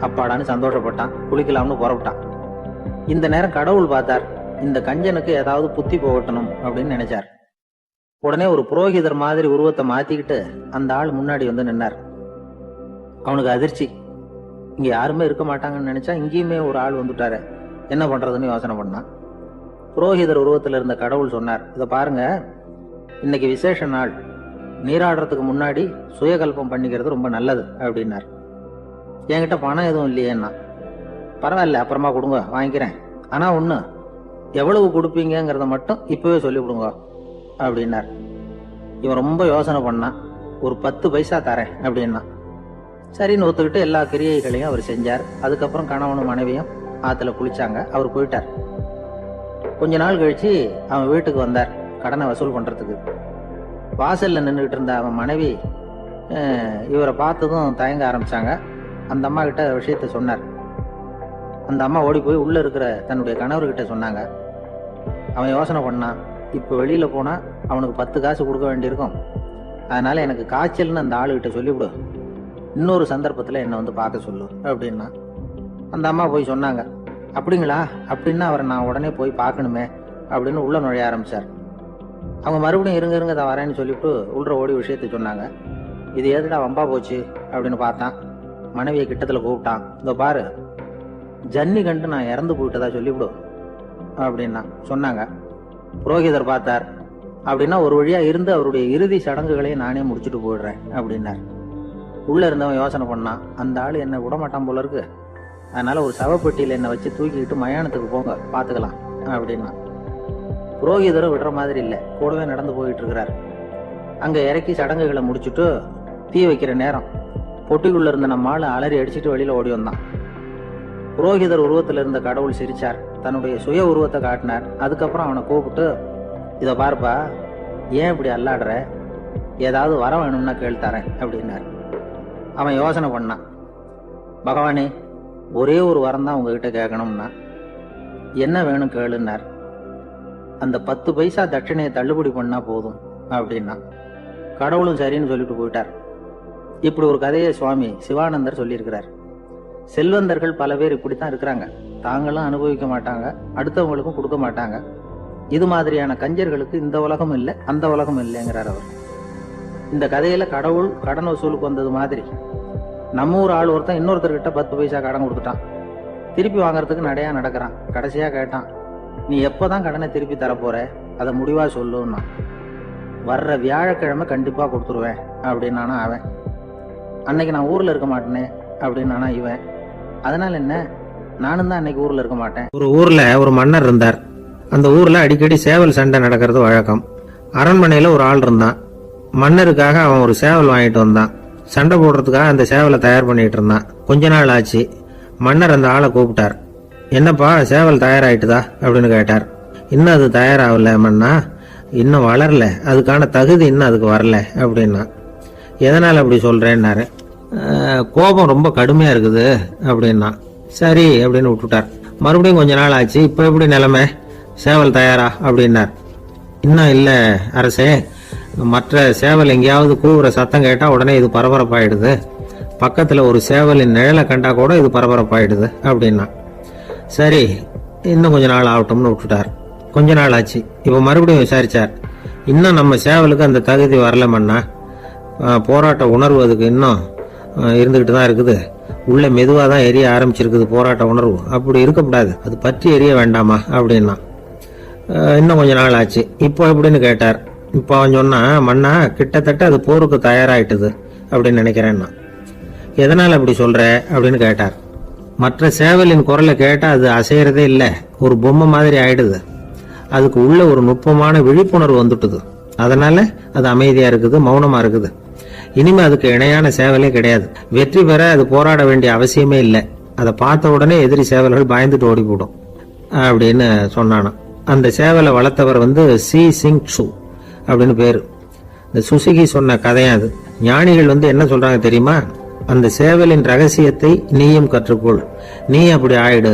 அப்பாடான்னு சந்தோஷப்பட்டான், குளிக்கலாம்னு புறப்பட்டான். இந்த நேரம் கடவுள் பார்த்தார், இந்த கஞ்சனுக்கு ஏதாவது புத்தி போகட்டணும் அப்படின்னு நினைச்சார். உடனே ஒரு புரோகிதர் மாதிரி உருவத்தை மாத்திக்கிட்டு அந்த ஆள் முன்னாடி நின்னார். அவனுக்கு அதிர்ச்சி, இங்க யாருமே இருக்க மாட்டாங்கன்னு நினைச்சா இங்கேயுமே ஒரு ஆள் வந்துட்டாரு, என்ன பண்றதுன்னு யோசனை பண்ணான். புரோகிதர் உருவத்துல இருந்த கடவுள் சொன்னார், இதை பாருங்க, இன்னைக்கு விசேஷ நாள், நீராடுறதுக்கு முன்னாடி சுயகல்பம் பண்ணிக்கிறது ரொம்ப நல்லது அப்படின்னார். என்கிட்ட பணம் எதுவும் இல்லையேன்னா, பரவாயில்ல அப்புறமா கொடுங்க வாங்கிக்கிறேன், ஆனா ஒண்ணு, எவ்வளவு கொடுப்பீங்கிறத மட்டும் இப்பவே சொல்லி விடுங்க அப்படின்னார். இவன் ரொம்ப யோசனை பண்ணான், ஒரு 10 பைசா தரேன் அப்படின்னா. சரின்னு ஒத்துக்கிட்டு எல்லா கிரியைகளையும் அவர் செஞ்சார். அதுக்கப்புறம் கணவனும் மனைவியும் ஆத்துல குளிச்சாங்க. அவர் போயிட்டார். கொஞ்ச நாள் கழிச்சு அவன் வீட்டுக்கு வந்தார் கடனை வசூல் பண்றதுக்கு. வாசல்ல நின்றுகிட்டு இருந்த அவன் மனைவி இவரை பார்த்ததும் தயங்க ஆரம்பிச்சாங்க. அந்த அம்மா கிட்ட விஷயத்த சொன்னார். அந்த அம்மா ஓடி போய் உள்ள இருக்கிற தன்னுடைய கணவர்கிட்ட சொன்னாங்க. அவன் யோசனை பண்ணான், இப்ப வெளியில போனா அவனுக்கு 10 காசு கொடுக்க வேண்டியிருக்கும், அதனால எனக்கு காய்ச்சல்னு அந்த ஆளுகிட்ட சொல்லிவிடு, இன்னொரு சந்தர்ப்பத்துல என்ன பார்க்க சொல்லு அப்படின்னா. அந்த அம்மா போய் சொன்னாங்க. அப்படிங்களா, அப்படின்னா அவரை நான் உடனே போய் பார்க்கணுமே அப்படின்னு உள்ள நுழைய ஆரம்பிச்சார். அவங்க மறுபடியும் இருங்க தான் வரேன்னு சொல்லிவிட்டு உள்ள ஓடி விஷயத்தை சொன்னாங்க. இது எதுடா வம்பா போச்சு அப்படின்னு பார்த்தான். மனைவியை கிட்டத்துல கூப்பிட்டான். இதோ பாரு, ஜன்னி கண்டு நான் இறந்து போயிட்டதா சொல்லிவிடு அப்படின்னா சொன்னாங்க. புரோகிதர் பார்த்தார். அப்படின்னா ஒரு வழியா இருந்து அவருடைய இறுதி சடங்குகளையும் நானே முடிச்சுட்டு போயிடுறேன் அப்படின்னார். உள்ள இருந்தவன் யோசனை பண்ணான், அந்த ஆள் என்ன விடமாட்டான் போல இருக்கு, அதனால ஒரு சவப்பெட்டியில என்னை வச்சு தூக்கிக்கிட்டு மயானத்துக்கு போங்க பாத்துக்கலாம் அப்படின்னா. புரோகிதரும் விடுற மாதிரி இல்லை, கூடவே நடந்து போயிட்டு இருக்கிறார். அங்க இறக்கி சடங்குகளை முடிச்சுட்டு தீ வைக்கிற நேரம் பொட்டிக்குள்ள இருந்த நம்ம ஆளு அலறி அடிச்சுட்டு வெளியில ஓடி வந்தான். புரோகிதர் உருவத்துல இருந்த கடவுள் சிரிச்சார், தன்னுடைய சுய உருவத்தை காட்டினார். அதுக்கப்புறம் அவனை கூப்பிட்டு, இதை பார்ப்பா, ஏன் இப்படி அல்லாடுற, ஏதாவது வர வேணும்னா கேள்வித்தரேன் அப்படின்னார். அவன் யோசனை பண்ணான். பகவானே, ஒரே ஒரு வரம் தான் உங்ககிட்ட கேட்கணும்னா. என்ன வேணும் கேளுன்னார். அந்த 10 பைசா தட்சணையை தள்ளுபடி பண்ணா போதும் அப்படின்னா. கடவுளும் சரின்னு சொல்லிட்டு போயிட்டார். இப்படி ஒரு கதையை சுவாமி சிவானந்தர் சொல்லியிருக்கிறார். செல்வந்தர்கள் பல பேர் இப்படித்தான் இருக்கிறாங்க. தாங்களும் அனுபவிக்க மாட்டாங்க, அடுத்தவங்களுக்கும் கொடுக்க மாட்டாங்க. இது மாதிரியான கஞ்சர்களுக்கு இந்த உலகம் இல்லை, அந்த உலகம் இல்லைங்கிறார் அவர். இந்த கதையில கடவுள் கடன் வசூலுக்கு வந்தது மாதிரி நம்ம ஊர் ஆள் ஒருத்தன் இன்னொருத்தர்கிட்ட 10 பைசா கடன் கொடுத்துட்டான். திருப்பி வாங்கறதுக்கு நடையா நடக்கிறான். கடைசியா கேட்டான், நீ எப்பதான் கடனை திருப்பி தரப்போற, அதை முடிவா சொல்லுன்னா. வர்ற வியாழக்கிழமை கண்டிப்பா கொடுத்துருவேன் அப்படின்னானா அவன். அன்னைக்கு நான் ஊர்ல இருக்க மாட்டேனே அப்படின்னானா இவன். அதனால என்ன, நானும் தான் அன்னைக்கு ஊர்ல இருக்க மாட்டேன். ஒரு ஊர்ல ஒரு மன்னர் இருந்தார். அந்த ஊர்ல அடிக்கடி சேவல் சண்டை நடக்கிறது வழக்கம். அரண்மனையில ஒரு ஆள் இருந்தான். மன்னருக்காக அவன் ஒரு சேவல் வாங்கிட்டு வந்தான். சண்டை போடுறதுக்காக அந்த சேவலை தயார் பண்ணிட்டு இருந்தான். கொஞ்ச நாள் ஆச்சு. மன்னர் அந்த ஆளை கூப்பிட்டார். என்னப்பா, சேவல் தயாராயிட்டுதா அப்படின்னு கேட்டார். இன்னும் அது தயாராகல மன்னா, இன்னும் வளரல, அதுக்கான தகுதி இன்னும் அதுக்கு வரல அப்படின்னா. எதனால அப்படி சொல்றேன்னாரு. கோபம் ரொம்ப கடுமையா இருக்குது அப்படின்னா. சரி அப்படின்னு விட்டுட்டார். மறுபடியும் கொஞ்ச நாள் ஆச்சு. இப்ப எப்படி நிலைமை, சேவல் தயாரா அப்படின்னார். இன்னும் இல்ல அரசே, மற்ற சேவல் எங்கேயாவது கூவுற சத்தம் கேட்டா உடனே இது பரபரப்பாயிடுது. பக்கத்துல ஒரு சேவலின் நிழலை கண்டா கூட இது பரபரப்பாயிடுது அப்படின்னா. சரி, இன்னும் கொஞ்ச நாள் ஆகட்டும்னு விட்டுட்டார். கொஞ்ச நாள் ஆச்சு. இப்ப மறுபடியும் விசாரிச்சார். இன்னும் நம்ம சேவலுக்கு அந்த தகுதி வரலமன்னா, போராட்ட உணர்வு அதுக்கு இன்னும் இருந்துகிட்டு தான் இருக்குது. உள்ள மெதுவாக தான் எரிய ஆரம்பிச்சிருக்குது போராட்ட உணர்வு. அப்படி இருக்கக்கூடாது, அது பற்றி எரிய வேண்டாமா அப்படின்னா. இன்னும் கொஞ்ச நாள் ஆச்சு. இப்போ எப்படின்னு கேட்டார். இப்போ அவன் சொன்னா, மன்னா கிட்டத்தட்ட அது போருக்கு தயாராயிட்டுது அப்படின்னு நினைக்கிறேன்னா. எதனால அப்படி சொல்ற அப்படின்னு கேட்டார். மற்ற சேவலின் குரலை கேட்டா அது அசையறதே இல்லை, ஒரு பொம்மை மாதிரி ஆயிடுது. அதுக்கு உள்ள ஒரு நுட்பமான விழிப்புணர்வு வந்துட்டுது. அதனால அது அமைதியா இருக்குது, மௌனமா இருக்குது. இனிமே அதுக்கு இணையான சேவலே கிடையாது. வெற்றி பெற அது போராட வேண்டிய அவசியமே இல்லை. அதை பார்த்த உடனே எதிரி சேவல்கள் பயந்துட்டு ஓடி போடும் அப்படின்னு சொன்னானா. அந்த சேவலை வளர்த்தவர் சி சிங் சு அப்படின்னு பேரு. இந்த சுசுகி சொன்ன கதையா அது. ஞானிகள் என்ன சொல்றாங்க தெரியுமா, அந்த சேவலின் ரகசியத்தை நீயும் கற்றுக்கொள், நீ அப்படி ஆயிடு,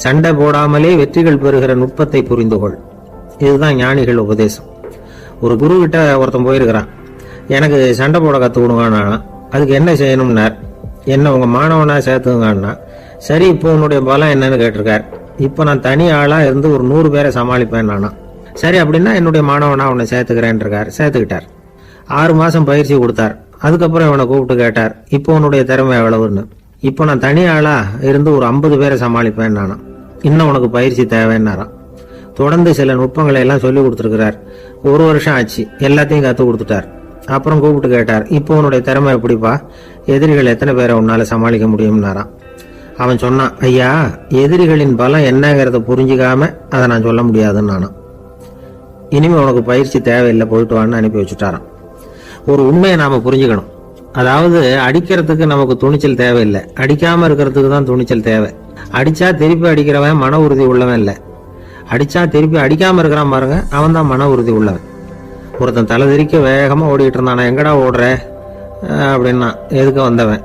சண்டை போடாமலே வெற்றிகள் பெறுகிற நுட்பத்தை புரிந்து கொள். இதுதான் ஞானிகள் உபதேசம். ஒரு குரு கிட்ட ஒருத்தன் போயிருக்கிறான். எனக்கு சண்டை போட கத்துக்கணுங்கன்னா. அதுக்கு என்ன செய்யணும்னார். என்ன உங்க மாணவனா சேர்த்துங்கன்னா. சரி, இப்போ உன்னுடைய பலம் என்னன்னு கேட்டிருக்கார். இப்போ நான் தனி ஆளா இருந்து ஒரு 100 பேரை சமாளிப்பேன் நானா. சரி அப்படின்னா என்னுடைய மாணவனா உன்னை சேர்த்துக்கிறேன் இருக்கார். சேர்த்துக்கிட்டார். 6 மாசம் பயிற்சி கொடுத்தார். அதுக்கப்புறம் இவனை கூப்பிட்டு கேட்டார், இப்போ உன்னுடைய திறமை எவ்வளவுன்னு. இப்போ நான் தனி ஆளா இருந்து ஒரு 50 பேரை சமாளிப்பேன் நானா. இன்னும் உனக்கு பயிற்சி தேவைன்னாராம். தொடர்ந்து சில நுட்பங்களை எல்லாம் சொல்லி கொடுத்துருக்கிறார். 1 வருஷம் ஆச்சு. எல்லாத்தையும் கத்து கொடுத்துட்டார். அப்புறம் கூப்பிட்டு கேட்டார், இப்போ உன்னுடைய திறமை எப்படிப்பா, எதிரிகள் எத்தனை பேரை உன்னால சமாளிக்க முடியும்னாராம். அவன் சொன்னான், ஐயா, எதிரிகளின் பலம் என்னங்கிறத புரிஞ்சுக்காம அதை நான் சொல்ல முடியாதுன்னு நானும். இனிமே உனக்கு பயிற்சி தேவையில்லை, போயிட்டு வான்னு அனுப்பி வச்சுட்டாராம். ஒரு உண்மையை நாம புரிஞ்சுக்கணும். அதாவது அடிக்கிறதுக்கு நமக்கு துணிச்சல் தேவையில்லை, அடிக்காம இருக்கிறதுக்கு தான் துணிச்சல் தேவை. அடிச்சா திருப்பி அடிக்கிறவன் மன உறுதி உள்ளவன் இல்லை, அடிச்சா திருப்பி அடிக்காம இருக்கிறான் பாருங்க, அவன் தான் மன உறுதி உள்ளவன். ஒருத்தன் தலைதிரிக்க வேகமா ஓடிட்டு இருந்தானா, எங்கடா ஓடுற அப்படின்னா, எதுக்கு வந்தவன்,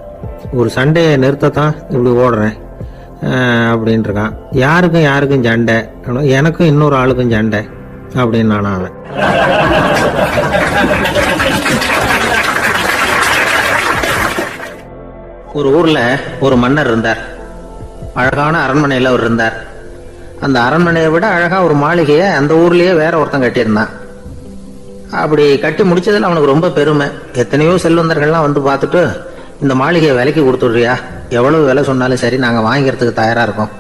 ஒரு சண்டையை நிறுத்தத்தான் இப்படி ஓடுறேன் அப்படின்னு இருக்கான். யாருக்கும் சண்டை, எனக்கும் இன்னொரு ஆளுக்கும் சண்டை அப்படின்னு நானா அவன். ஒரு ஊர்ல ஒரு மன்னர் இருந்தார். அழகான அரண்மனையில் அவர் இருந்தார். அந்த அரண்மனையை விட அழகா ஒரு மாளிகையை அந்த ஊர்லயே வேற ஒருத்தன் கட்டியிருந்தான். அப்படி கட்டி முடிச்சதுல அவனுக்கு ரொம்ப பெருமை. எத்தனையோ செல்வந்தர்கள்லாம் வந்து பார்த்துட்டு, இந்த மாளிகையை விலைக்கு கொடுத்துடுறியா, எவ்வளவு விலை சொன்னாலும் சரி நாங்கள் வாங்கிக்கிறதுக்கு தயாரா இருக்கோம்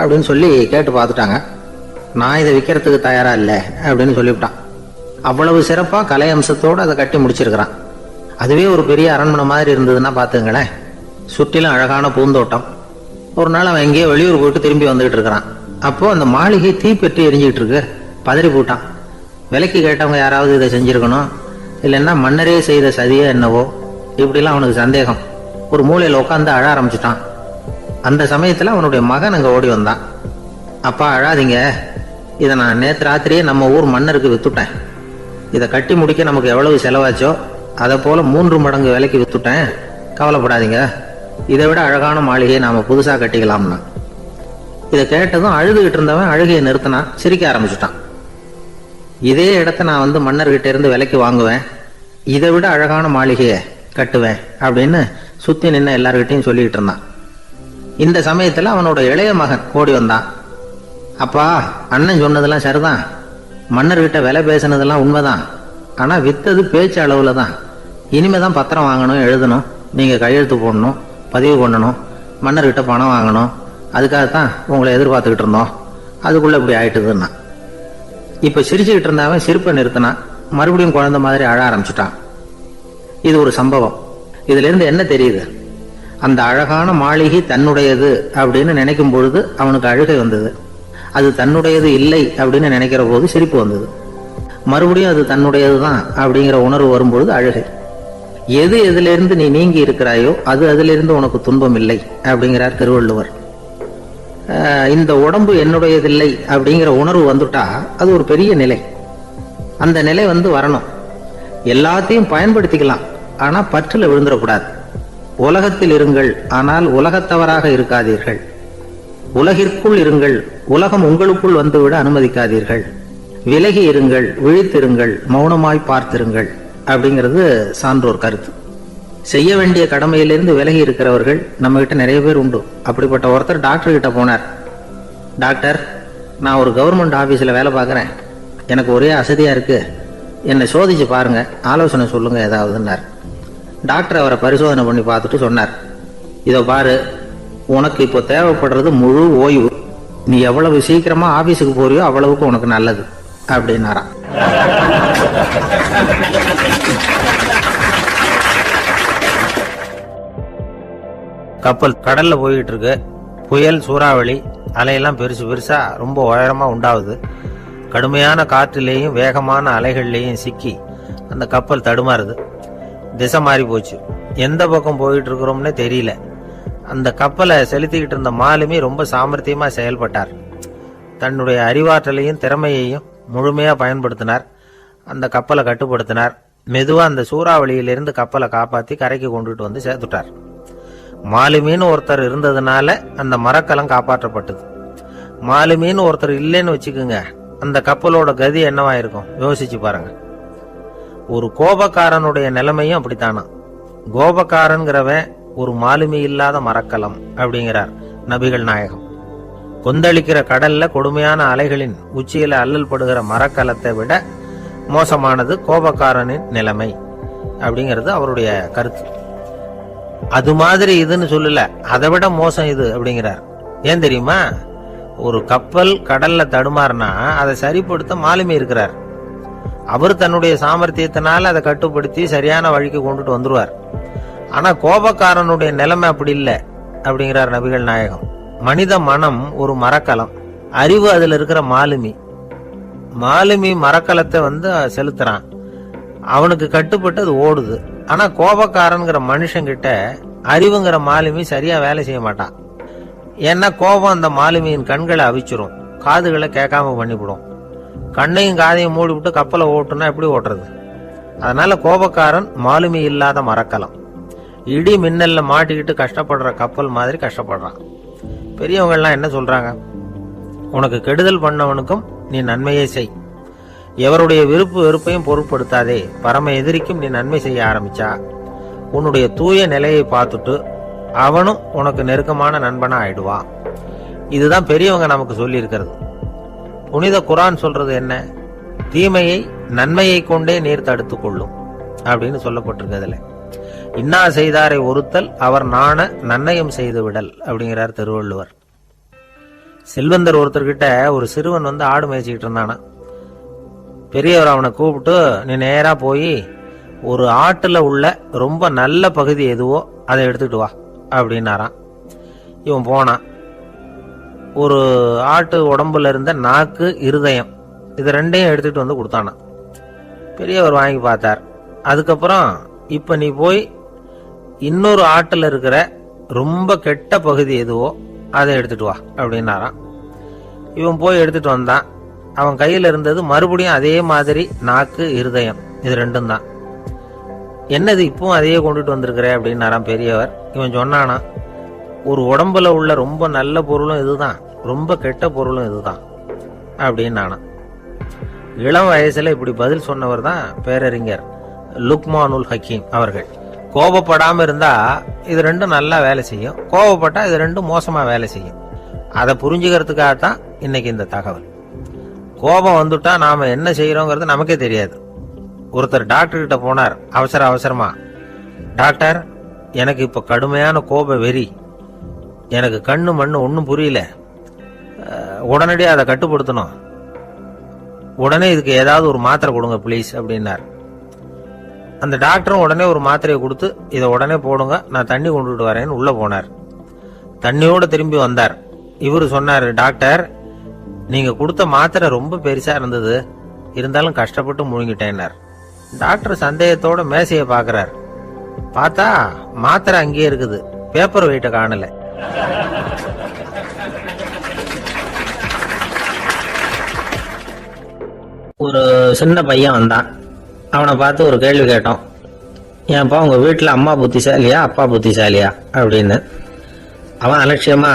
அப்படின்னு சொல்லி கேட்டு பார்த்துட்டாங்க. நான் இதை விற்கிறதுக்கு தயாரா இல்லை அப்படின்னு சொல்லிவிட்டான். அவ்வளவு சிறப்பா கலை அம்சத்தோடு அதை கட்டி முடிச்சிருக்கிறான். அதுவே ஒரு பெரிய அரண்மனை மாதிரி இருந்ததுன்னா பார்த்துங்களேன். சுற்றிலும் அழகான பூந்தோட்டம். ஒரு நாள் அவன் எங்கேயோ வெளியூர் போயிட்டு திரும்பி வந்துகிட்டு இருக்கிறான். அப்போ அந்த மாளிகை தீப்பெட்டி எரிஞ்சிட்டு இருக்கு. பதறி போட்டான். விலைக்கு கேட்டவங்க யாராவது இதை செஞ்சிருக்கணும், இல்லைன்னா மன்னரே செய்த சதியே என்னவோ, இப்படிலாம் அவனுக்கு சந்தேகம். ஒரு மூலையில் உட்காந்து அழ ஆரம்பிச்சுட்டான். அந்த சமயத்தில் அவனுடைய மகன் அங்கே ஓடி வந்தான். அப்பா அழாதீங்க, இதை நான் நேற்று ராத்திரியே நம்ம ஊர் மன்னருக்கு வித்துட்டேன். இதை கட்டி முடிக்க நமக்கு எவ்வளவு செலவாச்சோ அதை போல 3 மடங்கு விலைக்கு வித்துட்டேன். கவலைப்படாதீங்க, இதை விட அழகான மாளிகையை நாம புதுசா கட்டிக்கலாம்னா. இதை கேட்டதும் அழுதுகிட்டு இருந்தவன் அழுகையை நிறுத்தினான். சிரிக்க ஆரம்பிச்சுட்டான். இதே இடத்த நான் வந்து மன்னர்கிட்ட இருந்து விலைக்கு வாங்குவேன், இதை விட அழகான மாளிகையை கட்டுவேன் அப்படின்னு சுத்தி நின்று எல்லார்கிட்டையும் சொல்லிக்கிட்டு இருந்தான். இந்த சமயத்துல அவனோட இளைய மகன் ஓடி வந்தான். அப்பா, அண்ணன் சொன்னதெல்லாம் சரிதான், மன்னர்கிட்ட விலை பேசினதெல்லாம் உண்மைதான். ஆனா வித்தது பேச்சு அளவுல தான். இனிமேதான் பத்திரம் வாங்கணும், எழுதணும், நீங்க கையெழுத்து போடணும், பதிவு பண்ணணும், மன்னர்கிட்ட பணம் வாங்கணும். அதுக்காகத்தான் உங்களை எதிர்பார்த்துக்கிட்டு இருந்தோம். அதுக்குள்ள இப்படி ஆயிட்டுதுன்னா. இப்ப சிரிச்சுக்கிட்டு இருந்தவன் சிரிப்பை நிறுத்தினான். மறுபடியும் குழந்தை மாதிரி அழ ஆரம்பிச்சுட்டான். இது ஒரு சம்பவம். இதுல இருந்து என்ன தெரியுது? அந்த அழகான மாளிகை தன்னுடையது அப்படின்னு நினைக்கும் பொழுது அவனுக்கு அழுகை வந்தது. அது தன்னுடையது இல்லை அப்படின்னு நினைக்கிற போது சிரிப்பு வந்தது. மறுபடியும் அது தன்னுடையதுதான் அப்படிங்கிற உணர்வு வரும்பொழுது அழுகை. எது எதிலிருந்து நீ நீங்கி இருக்கிறாயோ அது அதிலிருந்து உனக்கு துன்பம் இல்லை அப்படிங்கிறார் திருவள்ளுவர். இந்த உடம்பு என்னுடையதில்லை அப்படிங்கிற உணர்வு வந்துட்டா அது ஒரு பெரிய நிலை. அந்த நிலை வந்து வரணும். எல்லாத்தையும் பயன்படுத்திக்கலாம், ஆனா பற்றுல விழுந்துடக்கூடாது. உலகத்தில் இருங்கள், ஆனால் உலகத்தவராக இருக்காதீர்கள். உலகிற்குள் இருங்கள், உலகம் உங்களுக்குள் வந்துவிட அனுமதிக்காதீர்கள். விலகி இருங்கள், விழித்திருங்கள், மௌனமாய் பார்த்திருங்கள் அப்படிங்கிறது சான்றோர் கருத்து. செய்ய வேண்டிய கடமையிலிருந்து விலகி இருக்கிறவர்கள் நம்ம கிட்ட நிறைய பேர் உண்டு. அப்படிப்பட்ட ஒருத்தர் டாக்டர் கிட்ட போனார். டாக்டர், நான் ஒரு கவர்மெண்ட் ஆபீஸ்ல வேலை பார்க்குறேன், எனக்கு ஒரே அசதியா இருக்கு, என்னை சோதிச்சு பாருங்க, ஆலோசனை சொல்லுங்க ஏதாவதுன்னார். டாக்டர் அவரை பரிசோதனை பண்ணி பார்த்துட்டு சொன்னார், இதோ பாரு, உனக்கு இப்போ தேவைப்படுறது முழு ஓய்வு. நீ எவ்வளவு சீக்கிரமா ஆபீஸுக்கு போறியோ அவ்வளவுக்கு உனக்கு நல்லது அப்படின்னாராம். கப்பல் கடல்ல போயிட்டு இருக்கு. புயல், சூறாவளி, அலையெல்லாம் பெருசு பெருசா ரொம்ப உயரமா உண்டாகுது. கடுமையான காற்றிலேயும் வேகமான அலைகள்லேயும் சிக்கி அந்த கப்பல் தடுமாறுது. திசை மாறி போச்சு. எந்த பக்கம் போயிட்டு இருக்கிறோம்னே தெரியல. அந்த கப்பலை செலுத்திக்கிட்டு இருந்த மாலுமி ரொம்ப சாமர்த்தியமா செயல்பட்டார். தன்னுடைய அறிவாற்றலையும் திறமையையும் முழுமையா பயன்படுத்தினார். அந்த கப்பலை கட்டுப்படுத்தினார். மெதுவா அந்த சூறாவளியிலிருந்து கப்பலை காப்பாத்தி கரைக்கு கொண்டுட்டு வந்து சேர்த்துட்டார். மாலுமின்னு ஒருத்தர் இருந்ததுனால அந்த மரக்கலம் காப்பாற்றப்பட்டது. மாலுமின்னு ஒருத்தர் இல்லைன்னு வச்சுக்கோங்க, அந்த கப்பலோட கதி என்னவா இருக்கும் யோசிச்சு பாருங்க. ஒரு கோபக்காரனுடைய நிலைமையும் அப்படித்தானா. கோபக்காரன்கிறவன் ஒரு மாலுமி இல்லாத மரக்கலம் அப்படிங்கிறார் நபிகள் நாயகம். கொந்தளிக்கிற கடல்ல கொடுமையான அலைகளின் உச்சியில அல்லல் படுகிற மரக்கலத்தை விட மோசமானது கோபக்காரனின் நிலைமை அப்படிங்கிறது அவருடைய கருத்து. அது மாதிரி இதுன்னு சொல்லல, அதை விட மோசம் இது அப்படிங்கிறார். ஏன் தெரியுமா? ஒரு கப்பல் கடல்ல தடுமாறினா அதை சரிப்படுத்த மாலுமி இருக்கிறார். அவர் தன்னுடைய சாமர்த்தியத்தினால அதை கட்டுப்படுத்தி சரியான வழிக்கு கொண்டுட்டு வந்துருவார். ஆனா கோபக்காரனுடைய நிலைமை அப்படி இல்லை அப்படிங்கிறார் நபிகள் நாயகம். மனித மனம் ஒரு மரக்கலம், அறிவு அதுல இருக்கிற மாலுமி. மாலுமி மரக்கலத்தை வந்து செலுத்துறான், அவனுக்கு கட்டுப்பட்டு அது ஓடுது. ஆனா கோபக்காரன்கிற மனுஷங்கிட்ட அறிவுங்கிற மாலுமி சரியா வேலை செய்ய மாட்டான். ஏன்னா கோபம் அந்த மாலுமியின் கண்களை அவிச்சிரும், காதுகளை கேட்காம பண்ணிவிடும். கண்ணையும் காதையும் மூடி விட்டு கப்பலை ஓட்டுனா எப்படி ஓட்டுறது? அதனால கோபக்காரன் மாலுமி இல்லாத மரக்கலம். இடி மின்னல்ல மாட்டிக்கிட்டு கஷ்டப்படுற கப்பல் மாதிரி கஷ்டப்படுறான். பெரியவங்க எல்லாம் என்ன சொல்றாங்க? உனக்கு கெடுதல் பண்ணவனுக்கும் நீ நன்மையை செய். எவருடைய விருப்பு வெறுப்பையும் பொருட்படுத்தாதே. பரம எதிரிக்கும் நீ நன்மை செய்ய ஆரம்பிச்சா உன்னுடைய தூய நிலையை பார்த்துட்டு அவனும் உனக்கு நெருக்கமான நண்பனா ஆயிடுவான் இதுதான் பெரியவங்க நமக்கு சொல்லி இருக்கிறது. புனித குர்ஆன் சொல்றது என்ன? தீமையை நன்மையை கொண்டே நீர் தடுத்துக் கொள்ளும் அப்படின்னு சொல்லப்பட்டிருக்கிறதுல. இன்னா செய்தாரை ஒருத்தல் அவர் நாண நன்னயம் செய்து விடல் அப்படிங்கிறார் திருவள்ளுவர். செல்வந்தர் ஒருத்தர்கிட்ட ஒரு சிறுவன் வந்து ஆடு மேய்ச்சிக்கிட்டு இருந்தானா. பெரியவர் அவனை கூப்பிட்டு, நீ நேரா போய் ஒரு ஆட்டுல உள்ள ரொம்ப நல்ல பகுதி எதுவோ அதை எடுத்துட்டு வா அப்படின்னாராம். இவன் போனான். ஒரு ஆட்டு உடம்புல இருந்த நாக்கு, இருதயம், இது ரெண்டையும் எடுத்துட்டு வந்து கொடுத்தானா. பெரியவர் வாங்கி பார்த்தார். அதுக்கப்புறம் இப்ப நீ போய் இன்னொரு ஆட்டுல இருக்கிற ரொம்ப கெட்ட பகுதி எதுவோ அதை எடுத்துட்டு வா அப்படின்னாராம். இவன் போய் எடுத்துட்டு வந்தான். அவன் கையில இருந்தது மறுபடியும் அதே மாதிரி நாக்கு, இருதயம், இது ரெண்டும் தான். என்னது இப்பவும் அதையே கொண்டுட்டு வந்திருக்கிற அப்படின்னாராம் பெரியவர். இவன் சொன்னானா, ஒரு உடம்புல உள்ள ரொம்ப நல்ல பொருளும் இதுதான், ரொம்ப கெட்ட பொருளும் இதுதான் அப்படின்னு. இளம் வயசுல இப்படி பதில் சொன்னவர் தான் பேரறிஞர் லுக்மானுல் ஹக்கீம் அவர்கள். கோபப்படாம இருந்தா இது ரெண்டும் நல்லா வேலை செய்யும், கோபப்பட்டா இது ரெண்டும் மோசமா வேலை செய்யும். அதை புரிஞ்சுக்கிறதுக்காகத்தான் இன்னைக்கு இந்த தகவல். கோபம் வந்துட்டா நாம என்ன செய்யறோங்கிறது நமக்கே தெரியாது. ஒருத்தர் டாக்டர் கிட்ட போனார் அவசரமா. டாக்டர், எனக்கு இப்ப கடுமையான கோப வெறி, எனக்கு கண்ணு மண்ணு ஒன்னும் புரியல, உடனடியாக அதை கட்டுப்படுத்தணும், உடனே இதுக்கு ஏதாவது ஒரு மாத்திரை கொடுங்க பிளீஸ் அப்படின்னார். அந்த டாக்டரும் உடனே ஒரு மாத்திரையை கொடுத்து, இதை உடனே போடுங்க, நான் தண்ணி கொண்டுட்டு வரேன்னு உள்ள போனார். தண்ணியோட திரும்பி வந்தார். இவரு சொன்னார், டாக்டர், நீங்க கொடுத்த மாத்திரை ரொம்ப பெருசா இருந்தது, இருந்தாலும் கஷ்டப்பட்டு முழுங்கிட்டேன்னார். டாக்டர் சந்தேகத்தோட மேசையை பாக்குறார். பார்த்தா மாத்திரை அங்கேயே இருக்குது, பேப்பர் வெயிட்ட காணல. ஒரு சின்ன பையன் வந்தான். அவனை பார்த்து ஒரு கேள்வி கேட்டோம். ஏன்ப்பா உங்க வீட்டுல அம்மா புத்திசாலியா அப்பா புத்திசாலியா அப்படின்னு. அவன் அலட்சியமா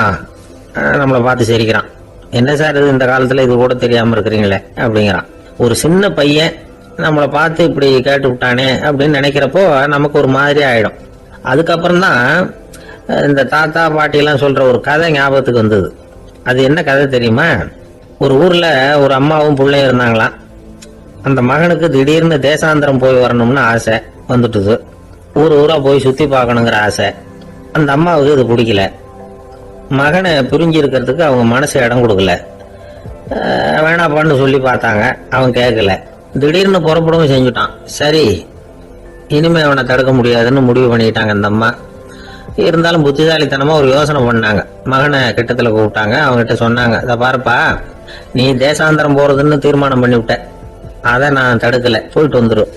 நம்மளை பார்த்து சிரிக்கிறான். என்ன சார் இது, இந்த காலத்துல இது கூட தெரியாம இருக்கிறீங்களே அப்படிங்கிறான். ஒரு சின்ன பையன் நம்மளை பார்த்து இப்படி கேட்டு விட்டானே அப்படின்னு நினைக்கிறப்போ நமக்கு ஒரு மாதிரி ஆயிடும். அதுக்கப்புறம் தான் இந்த தாத்தா பாட்டி எல்லாம் சொல்ற ஒரு கதை ஞாபகத்துக்கு வந்தது. அது என்ன கதை தெரியுமா? ஒரு ஊர்ல ஒரு அம்மாவும் பிள்ளையும் இருந்தாங்களாம். அந்த மகனுக்கு திடீர்னு தேசாந்திரம் போய் வரணும்னு ஆசை வந்துட்டுது. ஊரா போய் சுத்தி பார்க்கணுங்கிற ஆசை. அந்த அம்மாவுக்கு இது பிடிக்கல. மகனை பிரிஞ்சு இருக்கிறதுக்கு அவங்க மனசு இடம் கொடுக்கல. வேணாப்பான்னு சொல்லி பார்த்தாங்க, அவன் கேட்கல. திடீர்னு புறப்படவும் செஞ்சுட்டான். சரி, இனிமே அவனை தடுக்க முடியாதுன்னு முடிவு பண்ணிட்டாங்க அந்த அம்மா. இருந்தாலும் புத்திசாலித்தனமா ஒரு யோசனை பண்ணாங்க. மகனை கிட்டத்துல கூப்பிட்டாங்க. அவங்ககிட்ட சொன்னாங்க, இதை பாருப்பா, நீ தேசாந்திரம் போறதுன்னு தீர்மானம் பண்ணிவிட்ட, அதை நான் தடுக்கல, போயிட்டு வந்துடும்.